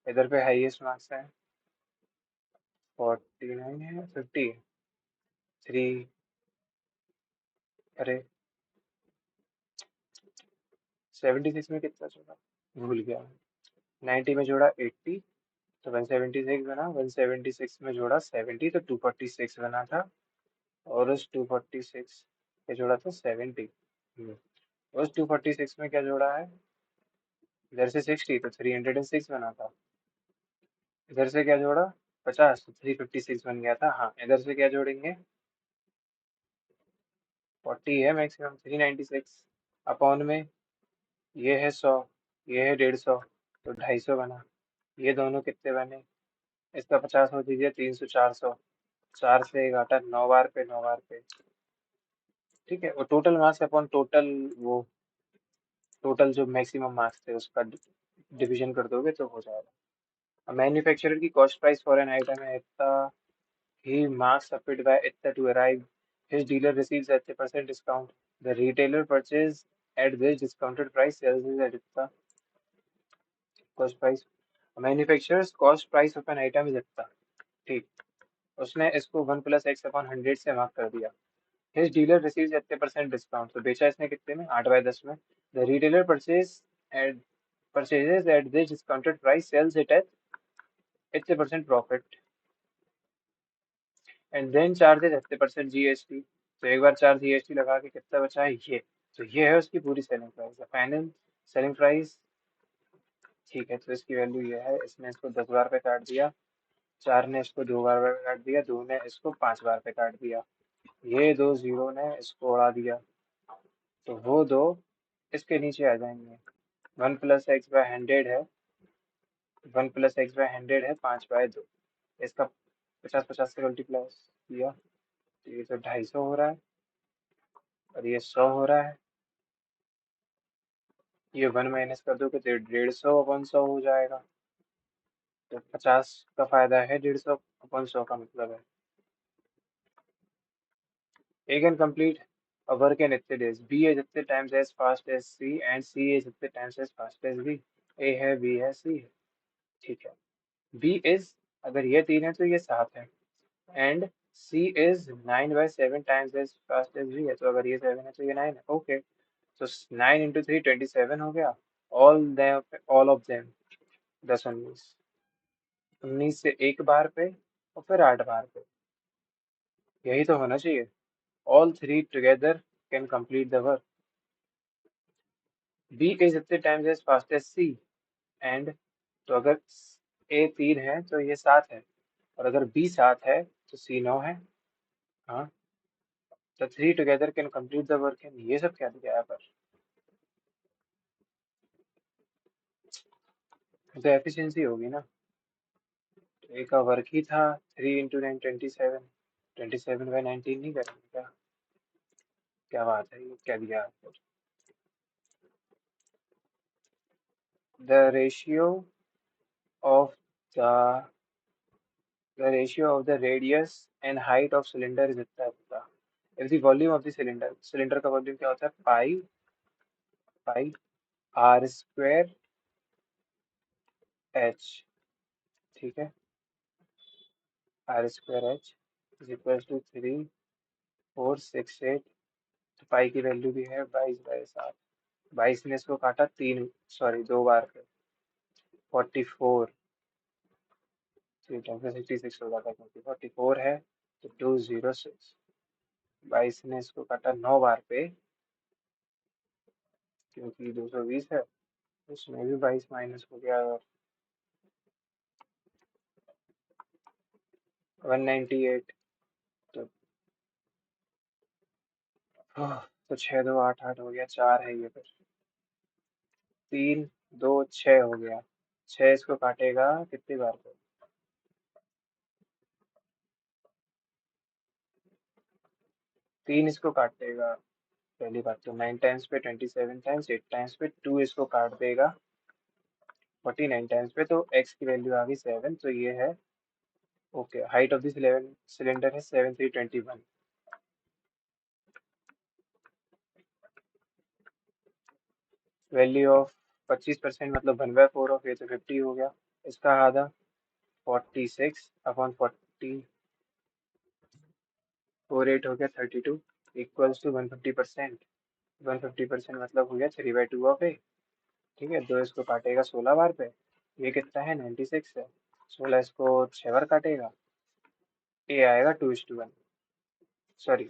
इधर पे हाईएस्ट मार्क्स है 49 है 50 है. 3 अरे 76 में कितना जोड़ा भूल गया. 90 में जोड़ा 80 तो 176 बना. 176 में जोड़ा 70 तो 246 बना था. और उस 246 पे जोड़ा था 70. उस 246 में क्या जोड़ा है इधर से 60 तो 306 बना था. इधर से क्या जोड़ा 50 तो 356 बन गया था. हाँ इधर से क्या जोड़ेंगे 40 है मैक्सिमम 396 अपॉन में ये है 100 ये है 150 तो 250 बना. ये दोनों कितने बने इसका 50 हो दीजिए 300 400. 4 से 1 घाटा 9 बार पे 9 बार पे. ठीक है. और टोटल मार्क्स अपॉन टोटल वो टोटल जो मैक्सिमम मार्क्स थे उसका डिवीजन कर दोगे तो हो जाएगा. मैन्युफैक्चरर की cost price for an item है इतना. ही मार्क्स सबमिट बाय इतना to arrive. His dealer receives at 30% discount. The retailer purchase at this discounted price sells is at इतना. Cost price manufacturer's cost price of an item is इतना. ठीक. उसने इसको 1 + x upon 100 से mark कर दिया. His dealer receives at 30% discount. तो बेचा इसने कितने में 8/10 में. The retailer purchase at purchases at this discounted price, sells it at 80% profit, and then charges 80% GST। तो एक बार चार जीएसटी लगा के कितना बचा है ये, तो ये है उसकी पूरी selling price, final selling price. ठीक है, तो इसकी वैल्यू ये है, इसने इसको 10 बार पे काट दिया, चार ने इसको 2 बार पे काट दिया, दो ने इसको 5 बार पे काट दिया, ये दो जीरो ने इसको उड़ा दिया, तो वो दो इसके नीचे आ जाएंगे। 1 + x/100 है, 1 + x/100 है 5/2, इसका 50-50 से मल्टीप्लाई किया, तो ये तो 250 हो रहा है, और ये 100 हो रहा है। ये 1 माइनस कर दो तो 150/100 हो जाएगा, तो 50 का फायदा है, 150/100 का मतलब है। A can complete a work in 80 days. B is 80 times as fast as C and C is 80 times as fast as B. A है, B है, C है। ठीक है। B is, अगर ये 3 है तो ये 7 है, and C is 9/7 times as fast as B है, तो अगर ये 7 है तो ये 9 है। ओके, तो 9 × 3 27 हो गया। ऑल ऑफ देम 10 19, 19 से एक बार पे और फिर 8 बार पे, यही तो होना चाहिए। All three together can complete the work. B is 80 times as fast as C and, तो अगर A 3 है तो ये 7 है, और अगर B 7 है तो C 9 है। हाँ, तो three together can complete the work, ये सब क्या दिया है पर, तो एफिशिएंसी होगी ना। तो A का वर्क ही था 3 × 9 27, 27/19 नहीं करेंगे क्या? क्या बात है, ये क्या दिया है? The ratio of the the ratio of the radius and height of cylinder is इतना इतना। if the volume of the cylinder का वॉल्यूम क्या होता है, पाई r²h। ठीक है, r²h इज इक्वल टू 3468। तो पाई की वैल्यू भी है 22/7। 22 ने इसको काटा 2 बार पे, 44, 3 × 66 हो जाता है, क्योंकि 44 है तो 206। 22 ने इसको काटा 9 बार पे, क्योंकि 220 है, उसमें भी 22 माइनस हो गया, 198। तो तो 6 2 8 8 हो गया, 4 है ये, फिर 3 2 6 हो गया। 6 इसको काटेगा कितनी बार पे, 3 इसको काटेगा, पहली बात तो 9 टाइम्स पे 27 टाइम्स, 8 टाइम्स पे 2 इसको काट देगा 49 टाइम्स पे, तो x की वैल्यू आ गई 7, तो ये है। Okay, height of this cylinder है 7321। वैल्यू ऑफ 25% मतलब 1/4 ऑफ, ये तो 50 हो गया, इसका आधा 46/40, 48 हो गया 32, इक्वल्स टू 150%। 150% मतलब हो गया 3/2 ऑफ ए। ठीक है, दो इसको काटेगा 16 बार पे, ये कितना है 96 है, 16 इसको 6 बार काटेगा, ए आएगा 2:1। Sorry,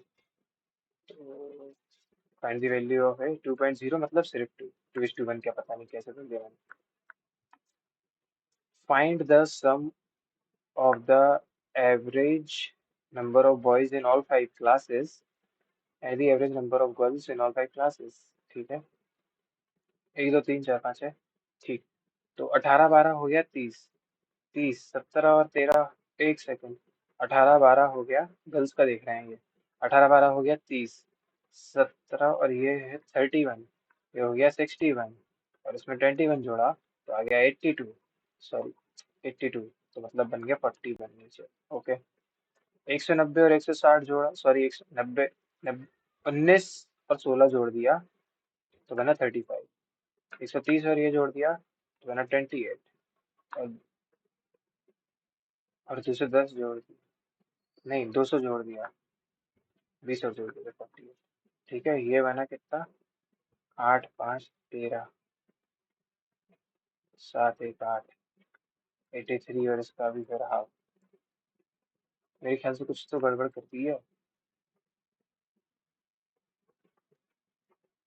find the value of A 2.0 मतलब सिर्फ 2:1, क्या पता नहीं कैसे बोल दिया। Find the sum of the average number of boys in all 5 classes and the average number of girls in all 5 classes. ठीक है, 1 2 3 4 5 है। ठीक, तो 18 12 हो गया 30, 17 और 13, एक सेकंड, 18 12 हो गया, गर्ल्स का देख रहे हैं ये, 18 12 हो गया 30, 17 और ये है 31, ये हो गया 61, और इसमें 21 जोड़ा तो आ गया 82, सॉरी 82, तो मतलब बन गया 41 नीचे। ओके, 190 और 160 जोड़ा, सॉरी 190, 19 और 16 जोड़ दिया तो बना 35, 130 और ये जोड़ दिया तो बना 28, और 210 जोड़ दिया, नहीं 200 जोड़ दिया, 20 और जोड़ दिया 40। ठीक है, ये बना कितना, 8 5 13, सात एक आठ, 83, और इसका भी फिर हाफ। मेरे ख्याल से कुछ तो गड़बड़ कर दी है।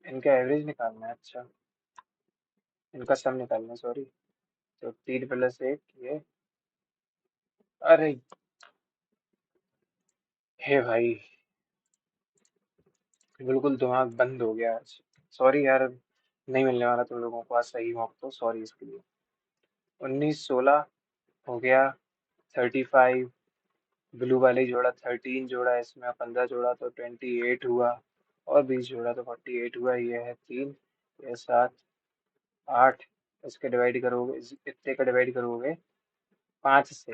इनका एवरेज निकालना है, अच्छा। इनका सम निकालना है, सॉरी। तो 3 + 1 ये। अरे हे भाई, बिल्कुल दिमाग बंद हो गया आज। सॉरी यार, नहीं मिलने वाला तुम लोगों को आज सही मौका, तो सॉरी इसके लिए। 19 16 हो गया। 35। ब्लू वाले ही जोड़ा, 13 जोड़ा इसमें, 15 जोड़ा तो 28 हुआ। और 20 जोड़ा तो 48 हुआ। ये है 3, ये 7, 8। इसके डिवाइड करोगे, इतने का डिवाइड करोगे 5 से,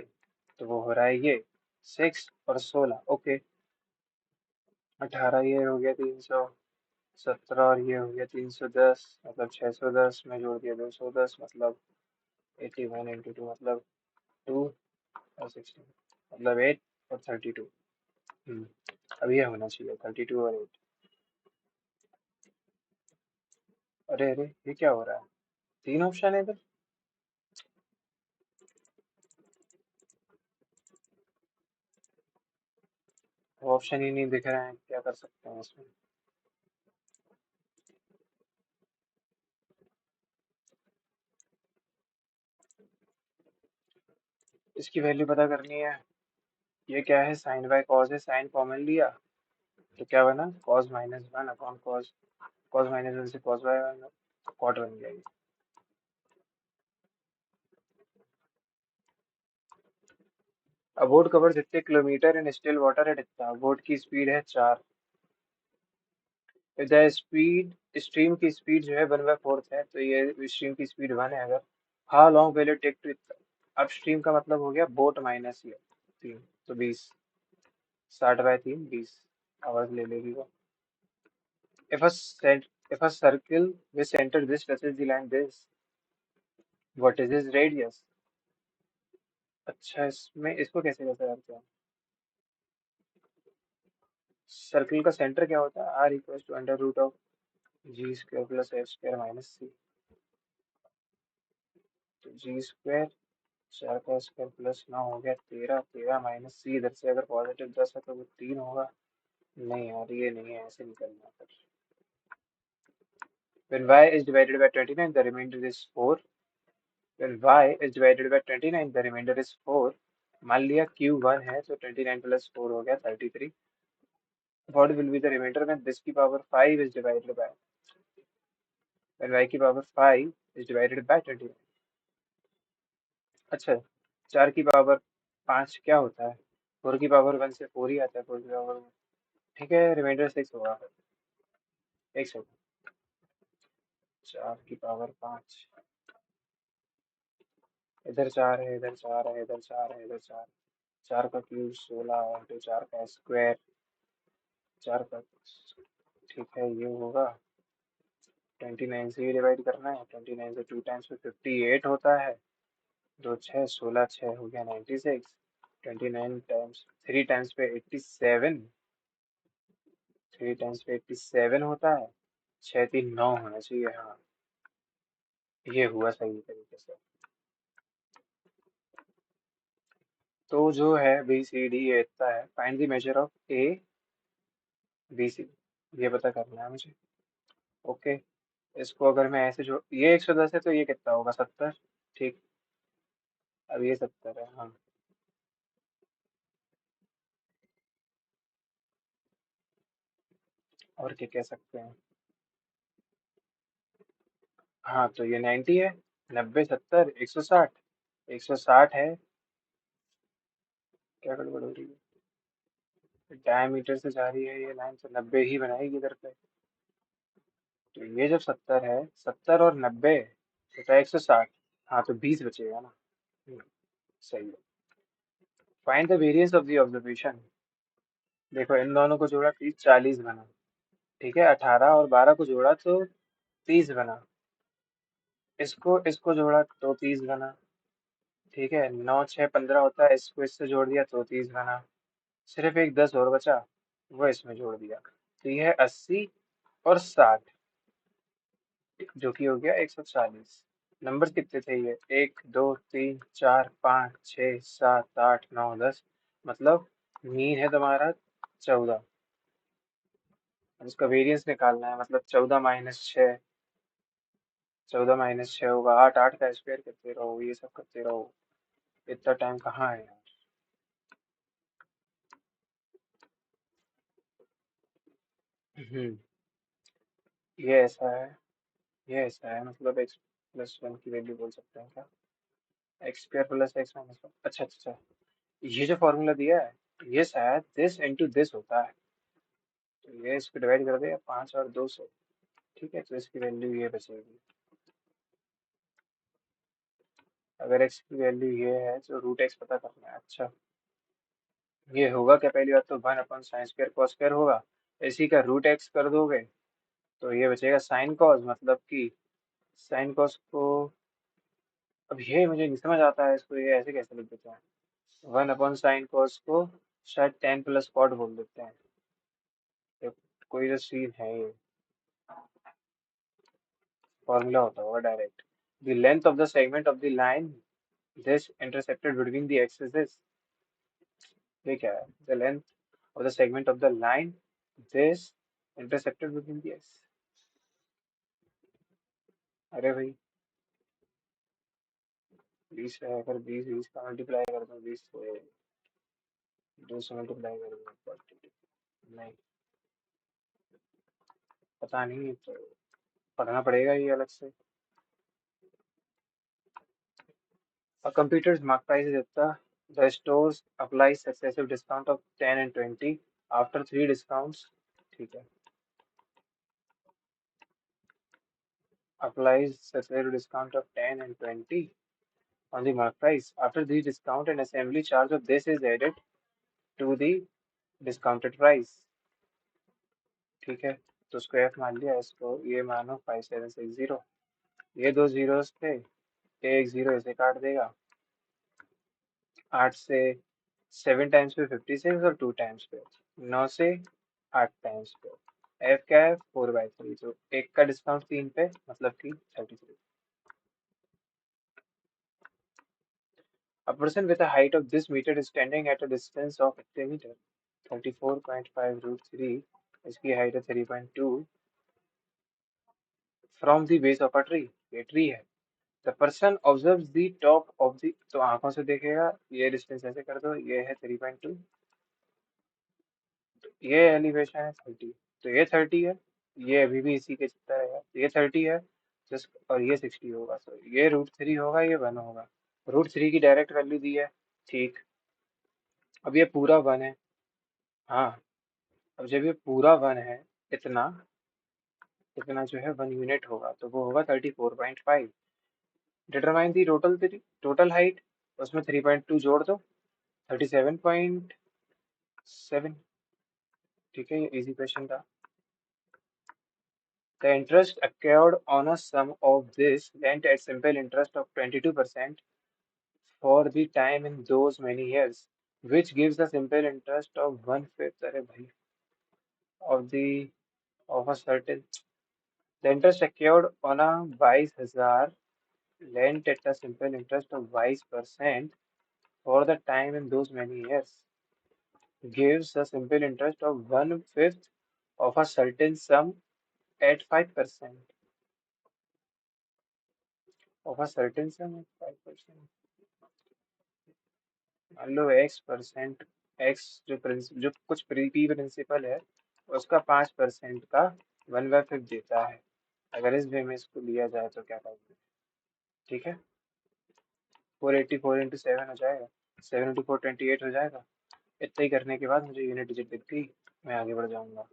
तो वो हो रहा है ये 6 और 16, ओके। 18, ये हो गया 317, और ये हो गया 310, मतलब 610 में जोड़ दिया 210, मतलब 81 × 2 मतलब 2 और 16, मतलब 8 और 32। अब ये होना चाहिए 32 और 8। अरे अरे, ये क्या हो रहा है? 3 ऑप्शन है इधर। ऑप्शन ही नहीं दिख रहे हैं, क्या कर सकते हैं इसमें? इसकी वैल्यू पता करनी है। ये क्या है, साइन बाय कॉस है, साइन कॉमन लिया तो क्या बना, कॉस -1 अपॉन कॉस। कॉस -1 से कॉस बाय 1, कॉट बन गया ये। A boat covers इतने kilometre in still water at इतना। बोट की स्पीड है 4। द स्पीड, स्ट्रीम की स्पीड जो है 1/4 है, तो ये स्ट्रीम की स्पीड 1 है अगर। How long will it take to. अब स्ट्रीम का मतलब हो गया बोट माइनस ये 3, तो 20। 60/3 20 आवर्स ले लेगी वो। if a cent if a circle with center this touches the line this, what is its radius? अच्छा, इसमें इसको कैसे कैसे करते हैं? सर्कल का सेंटर क्या होता है, r equal to √of g² + f² - c। तो g², 4 का स्क्वायर प्लस 9 हो गया 13, 13 माइनस सी, इधर से अगर पॉजिटिव 10 है तो वो 3 होगा। नहीं यार, ये नहीं है, ऐसे निकलना फिर। when y is divided by 29 the remainder is 4। when y is divided by 29 the remainder is 4। मान लिया q 1 है तो 29 + 4 हो गया 33। what will be the remainder when this की power 5 is divided by, when y की पावर 5 is divided by 29। अच्छा, 4 की पावर 5 क्या होता है? 4 की पावर 1 से 4 ही आता है, 4 की पावर 1। ठीक है, रिमाइंडर 6 होगा फिर। एक सेकंड। 4 की पावर 5, इधर 4 है, इधर 4 है, इधर 4 है, इधर 4। 4 का क्यूब 16 इंटू 4 का स्क्वायर। 4 का, ठीक है, ये होगा 29 से ही डिवाइड करना है। 29 से 2 टाइम्स में 58 होता है। 2 6 16, 6 हो गया 96। 29 टाइम्स 3 टाइम्स पे 87। 3 टाइम्स पे 87 होता है। 6 3 9 होना चाहिए, हाँ। ये हुआ सही तरीके से। तो जो है बी सी डी ये इतना है, find the major of A B C, ये पता करना है मुझे। ओके, इसको अगर मैं ऐसे जोड़, ये 110 है तो ये कितना होगा, 70। ठीक, अब ये 70 है, हाँ। और क्या कह सकते हैं? हाँ, तो ये 90 है। 90 70 160। 160 है। क्या गड़बड़ हो रही है? डायमीटर से जा रही है ये लाइन, तो 90 ही बनाएगी इधर पे। तो ये जब 70 है, 70 और 90 तो 160। हाँ, तो 20 बचेगा ना। हम्म, सही है। Find the variance of the observation. देखो, इन दोनों को जोड़ा 30 40 बना। ठीक है, 18 और 12 को जोड़ा तो 30 बना। इसको इसको जोड़ा तो 30 बना। ठीक है, 9 6 15 होता है, इसको इससे जोड़ दिया तो 30 बना। सिर्फ एक 10 और बचा, वो इसमें जोड़ दिया, तो ये है 80 और 60, जो कि हो गया 140। नंबर्स कितने थे ये? 1 2 3 4 5 6 7 8 9 10। मतलब मीन है तुम्हारा 14। अब इसका वेरिएंस निकालना है, मतलब 14 - 6। 14 - 6 होगा 8। 8 का स्क्वायर करते रहो, ये सब करते रहो। इतना टाइम कहाँ है यार। हम्म, ये ऐसा है। ये ऐसा है, मतलब x+1 की वैल्यू बोल सकते हैं क्या? x² + x - 1। अच्छा अच्छा अच्छा। ये जो फॉर्मूला दिया है, ये शायद दिस इंटू दिस होता है। तो ये इसको डिवाइड कर देगा 5 और 2 से। ठीक है, तो इसकी वैल्यू ये बचेगी। अगर x की वैल्यू ये है तो रूट x पता करना है। अच्छा, ये होगा क्या? पहली बात तो 1/sin² cos² होगा। इसी का रूट x कर दोगे तो ये बचेगा साइन कॉस, मतलब कि साइन कॉस को, अब ये मुझे नहीं समझ आता है, इसको ये ऐसे कैसे लिख देते हैं? 1/sin cos को शायद tan + cot बोल देते हैं। तो कोई तो सीन है ये, फॉर्मूला होता होगा direct. The length of the segment of the line this intersected between the axis. ये क्या है? The length of the segment of the line this intersected between the axis. अरे भाई, 20 है, अगर 20 का मल्टीप्लाई कर दो, 20 से 2 से मल्टीप्लाई कर दो, नहीं पता नहीं, तो पढ़ना पड़ेगा ये अलग से। A computer's mark price is देता, the stores applies successive discount of 10 and 20 after three discounts। ठीक है, applies successive discount of 10 and 20 on the mark price. After the discount, and assembly charge of this is added to the discounted price। ठीक है, तो उसको F मान लिया, इसको ये मानो 5760। ये दो जीरोस थे, एक जीरो इसे काट देगा। 8 से 7 टाइम्स पे 56 और 2 टाइम्स पे 9 से 8 टाइम्स पे। एफ क्या है? 4/3। तो एक का डिस्काउंट 3 पे, मतलब कि 33। A person with a height of this meter is standing at a distance of 80 meter। 34.5 √3। इसकी हाइट है 3.2 from the base of a tree. ये ट्री है। The person observe the top of the, तो आंखों से देखेगा, ये डिस्टेंस ऐसे कर दो, ये है 3.2, ये एलिवेशन है 30, तो ये 30 है। ये अभी भी इसी के चित्ता रहेगा, तो ये 30 है जस्ट, और ये 60 होगा, तो ये √3 होगा, ये 1 होगा। √3 की डायरेक्ट वैल्यू दी है। ठीक, अब ये पूरा 1 है। हाँ, अब जब ये पूरा 1 है, इतना इतना जो है 1 यूनिट होगा, तो वो होगा 34.5। डिटरमाइन दी टोटल हाइट, उसमें 3.2 जोड़ दो, 37.7। ठीक है, ये इजी क्वेश्चन था। The interest accrued on a sum of this lent at simple interest of 22% for the time in those many years, which gives a simple interest of 1/5 अरे भाई, of the of a certain, the interest accrued on a 22,000 lent at a simple interest of 22% for the time in those many years gives a simple interest of 1/5 of a certain sum at 5%, of a certain sum at 5%। मान लो x%, x जो कुछ P principal है, उसका 5% का 1/5 देता है। अगर इस वे में इसको लिया जाए तो क्या करेंगे? ठीक है, 484 × 7 हो जाएगा, 7 × 4 28 हो जाएगा। इतना ही करने के बाद मुझे यूनिट डिजिट दिख गई, मैं आगे बढ़ जाऊंगा।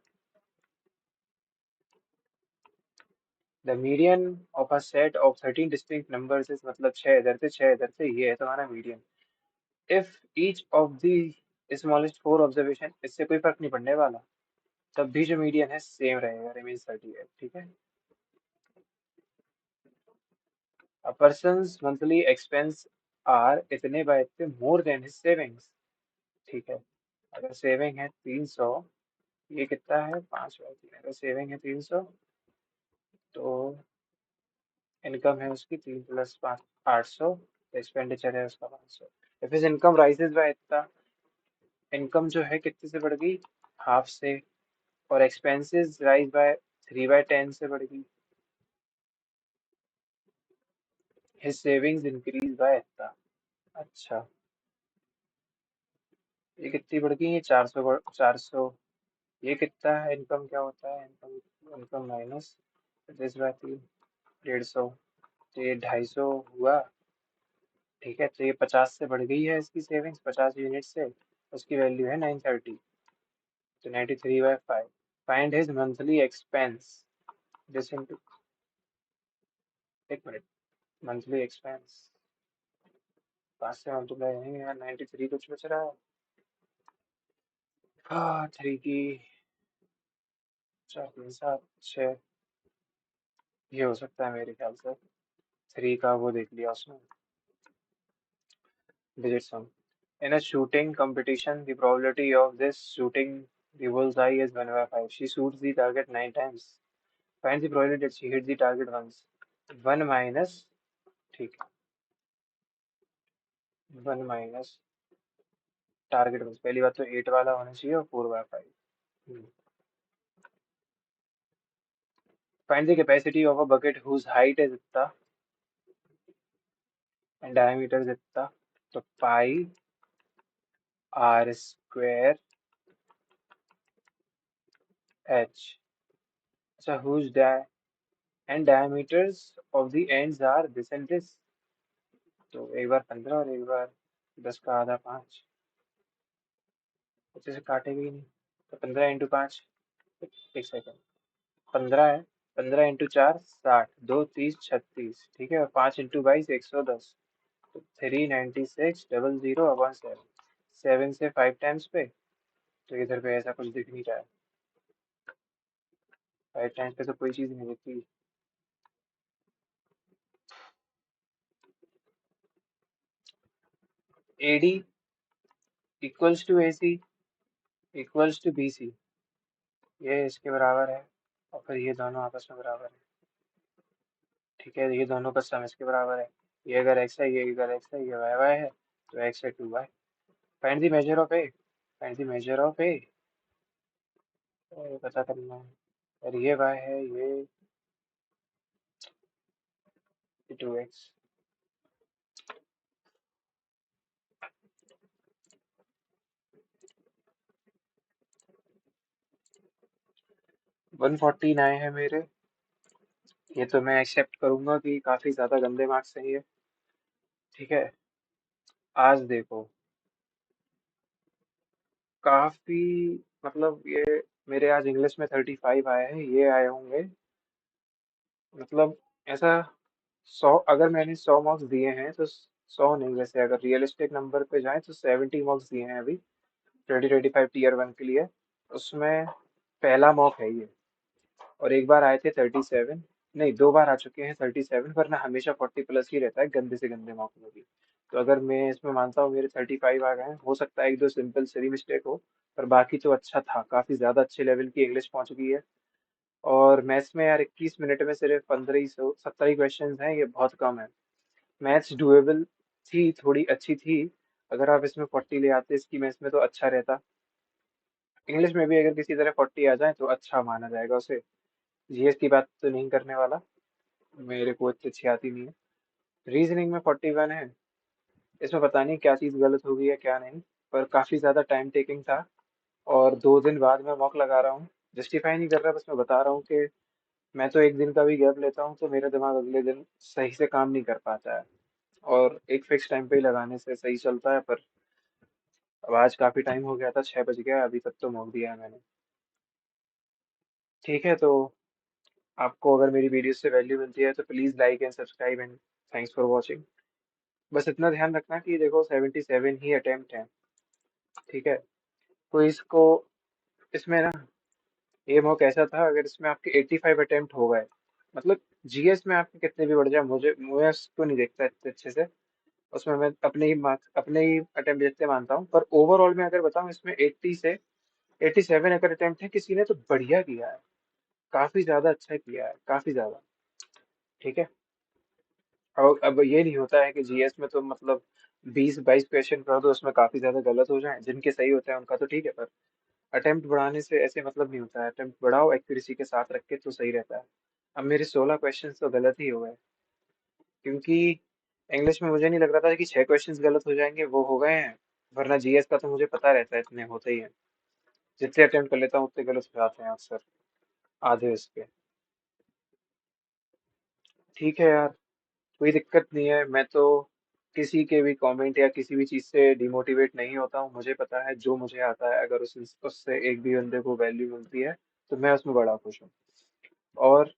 The median of a set of 13 distinct numbers is, मतलब 6 इधर से 6 इधर से, ये है तुम्हारा median. If each of the smallest 4 observation, इससे कोई फर्क नहीं पड़ने वाला, तब भी जो मीडियन है सेम रहेगा, रिमेन्स 38। ठीक है। अ पर्सन्स मंथली एक्सपेंस आर इतने बाय इतने मोर देन हिज सेविंग्स। ठीक है, अगर सेविंग है 300, ये कितना है 5/3, अगर सेविंग है 300 तो इनकम है उसकी 3 + 5 800, एक्सपेंडिचर है उसका 500। If his income rises by इतना, इनकम जो है कितने से बढ़ गई, हाफ से, और एक्सपेंसेस राइज बाय 3/10 से बढ़ गई। हिज सेविंग्स इंक्रीज बाय इतना। अच्छा, ये कितनी बढ़ गई, ये 400, 400। ये कितना है, इनकम क्या होता है, income, income minus this by 3, 150। तो ये 250 हुआ। ठीक है, तो ये 50 से बढ़ गई है इसकी सेविंग्स, 50 यूनिट से। उसकी वैल्यू है 930, तो 93/5। Find his monthly expense, this into, एक मिनट, मंथली एक्सपेंस 5 से मल्टीप्लाई नहीं यार, 93 कुछ बच रहा है। हाँ, 3 की 4 3 7 6, ये हो सकता है मेरे ख्याल से। 3 का वो देख लिया उसने, digit sum. In a shooting competition, the probability of this shooting the bullseye is 1/5. She shoots the target 9 times. Find the probability that she hits the target once. 1 minus, ठीक है, 1 माइनस टारगेट once। पहली बात तो 8 वाला होना चाहिए और 4/5। Find the capacity of a bucket whose height is इतना and diameter is इतना, तो पाई आर स्क्वायर एच। अच्छा, whose and diameters of the ends are this and this। तो एक बार 15 और एक बार 10 का आधा 5, अच्छे से काटेगा ही नहीं। तो 15 × 5, एक सेकेंड, 15 है, 15 × 4 60, 2 30 36, ठीक है, और 5 × 22 110। तो 396,000/7, 7 से 5 टाइम्स पे। तो इधर पे ऐसा कुछ दिख नहीं रहा है, 5 टाइम्स पे तो कोई चीज़ नहीं दिखती। AD equals to AC equals to BC, ये इसके बराबर है, और फिर ये दोनों आपस में बराबर है। ठीक है, ये दोनों का सम इसके बराबर है। ये अगर x है, ये अगर x है, ये y है, तो x है 2y। Find the major of A, find the major of A, ये पता करना है। और ये y है, ये 2x। 149 है मेरे। ये तो मैं एक्सेप्ट करूंगा कि काफी ज्यादा गंदे मार्क्स हैं ये। ठीक है, आज देखो, काफी, मतलब ये मेरे आज इंग्लिश में 35 आए हैं, ये आए होंगे, मतलब ऐसा 100, अगर मैंने 100 मार्क्स दिए हैं तो 100 नहीं, वैसे अगर रियलिस्टिक नंबर पे जाए तो 70 मार्क्स दिए हैं अभी 2025 Tier 1 के लिए। उसमें पहला मॉक है ये, और एक बार आए थे 37, नहीं, 2 बार आ चुके हैं 37, वरना हमेशा 40+ ही रहता है गंदे से गंदे मॉक में भी। तो अगर मैं इसमें मानता हूँ मेरे 35 आ गए हैं, हो सकता है एक दो सिंपल सिली मिस्टेक हो, पर बाकी तो अच्छा था, काफी ज्यादा अच्छे लेवल की इंग्लिश पहुंच गई है। और मैथ्स में यार 21 मिनट में सिर्फ 15 17 क्वेश्चन हैं, ये बहुत कम है। मैथ्स डुएबल थी, थोड़ी अच्छी थी। अगर आप इसमें 40 ले आते इसकी मैथ्स में तो अच्छा रहता। इंग्लिश में भी अगर किसी तरह 40 आ जाए तो अच्छा माना जाएगा उसे। जीएस की बात तो नहीं करने वाला, मेरे को इतनी अच्छी आती नहीं है। रीजनिंग में 41 है, इसमें पता नहीं क्या चीज़ गलत हो गई है क्या नहीं, पर काफ़ी ज़्यादा टाइम टेकिंग था। और 2 दिन बाद मैं मॉक लगा रहा हूँ, जस्टिफाई नहीं कर रहा, बस मैं बता रहा हूँ कि मैं तो एक दिन का भी गैप लेता हूँ तो मेरा दिमाग अगले दिन सही से काम नहीं कर पाता है। और एक फिक्स टाइम पे ही लगाने से सही चलता है, पर अब आज काफ़ी टाइम हो गया था, 6 बज गया, अभी तक तो मॉक दिया है मैंने। ठीक है, तो आपको अगर मेरी वीडियो से वैल्यू मिलती है तो please like and subscribe, and thanks for watching. बस इतना ध्यान रखना कि देखो 77 ही अटेम्प्ट है। ठीक है, तो इसको, इसमें ना, ये मॉक ऐसा था, अगर इसमें आपके 85 अटेम्प्ट हो गए, मतलब जीएस में आपके कितने भी बढ़ जाए, मुझे मुझे उसको नहीं देखता इतने अच्छे से, उसमें मैं अपने ही मार्क्स, अपने ही अटेम्प्ट जितने मानता हूँ, पर ओवरऑल में अगर बताऊँ इसमें 80 से 87 अगर अटेम्प्ट है किसी ने तो बढ़िया किया है, काफी ज्यादा अच्छा किया है, काफी ज्यादा। ठीक है, और अब ये नहीं होता है कि जीएस में तो मतलब 20-22 क्वेश्चन कर दो, उसमें काफी ज्यादा गलत हो जाए, जिनके सही होते हैं उनका तो ठीक है, पर अटेम्प्ट बढ़ाने से ऐसे मतलब नहीं होता है। अटेम्प्ट बढ़ाओ एक्यूरेसी के साथ रख के तो सही रहता है। अब मेरे 16 क्वेश्चन तो गलत ही हो गए, क्योंकि इंग्लिश में मुझे नहीं लग रहा था कि 6 क्वेश्चन गलत हो जाएंगे, वो हो गए हैं। वरना जीएस का तो मुझे पता रहता है इतने होते ही हैं। जितने अटेम्प्ट कर लेता हूँ उतने गलत हो जाते हैं अक्सर, आधे उसके। ठीक है यार, कोई दिक्कत नहीं है। मैं तो किसी के भी कमेंट या किसी भी चीज़ से डिमोटिवेट नहीं होता हूँ। मुझे पता है जो मुझे आता है, अगर उससे एक भी बंदे को वैल्यू मिलती है तो मैं उसमें बड़ा खुश हूँ। और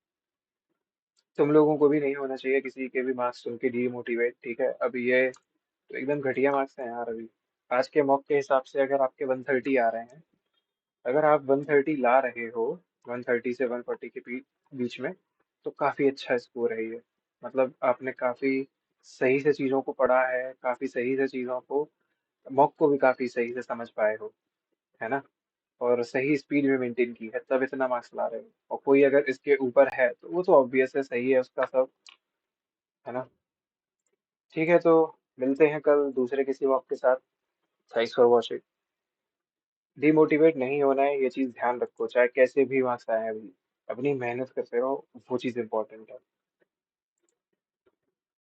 तुम लोगों को भी नहीं होना चाहिए किसी के भी मार्क्स सुन के डिमोटिवेट, ठीक है? अभी ये तो एकदम घटिया मार्क्स हैं यार अभी। आज के मॉक के हिसाब से अगर आपके 130 आ रहे हैं, अगर आप 130 ला रहे हो, 130 से 140 के बीच में, तो काफी अच्छा स्कोर है ये। मतलब आपने काफी सही से चीजों को पढ़ा है, काफी सही से चीजों को, मॉक को भी काफी सही से समझ पाए हो, है ना? और सही स्पीड में मेंटेन की है, तब इतना मार्क्स ला रहे हो। और कोई अगर इसके ऊपर है तो वो तो ऑब्वियस है, सही है उसका सब, है ना? ठीक है, तो मिलते हैं कल दूसरे किसी वक्त के साथ। Thanks for watching. डिमोटिवेट नहीं होना है, ये चीज ध्यान रखो, चाहे कैसे भी मार्क्स आए। अभी अपनी मेहनत करते रहो, वो चीज इंपॉर्टेंट है।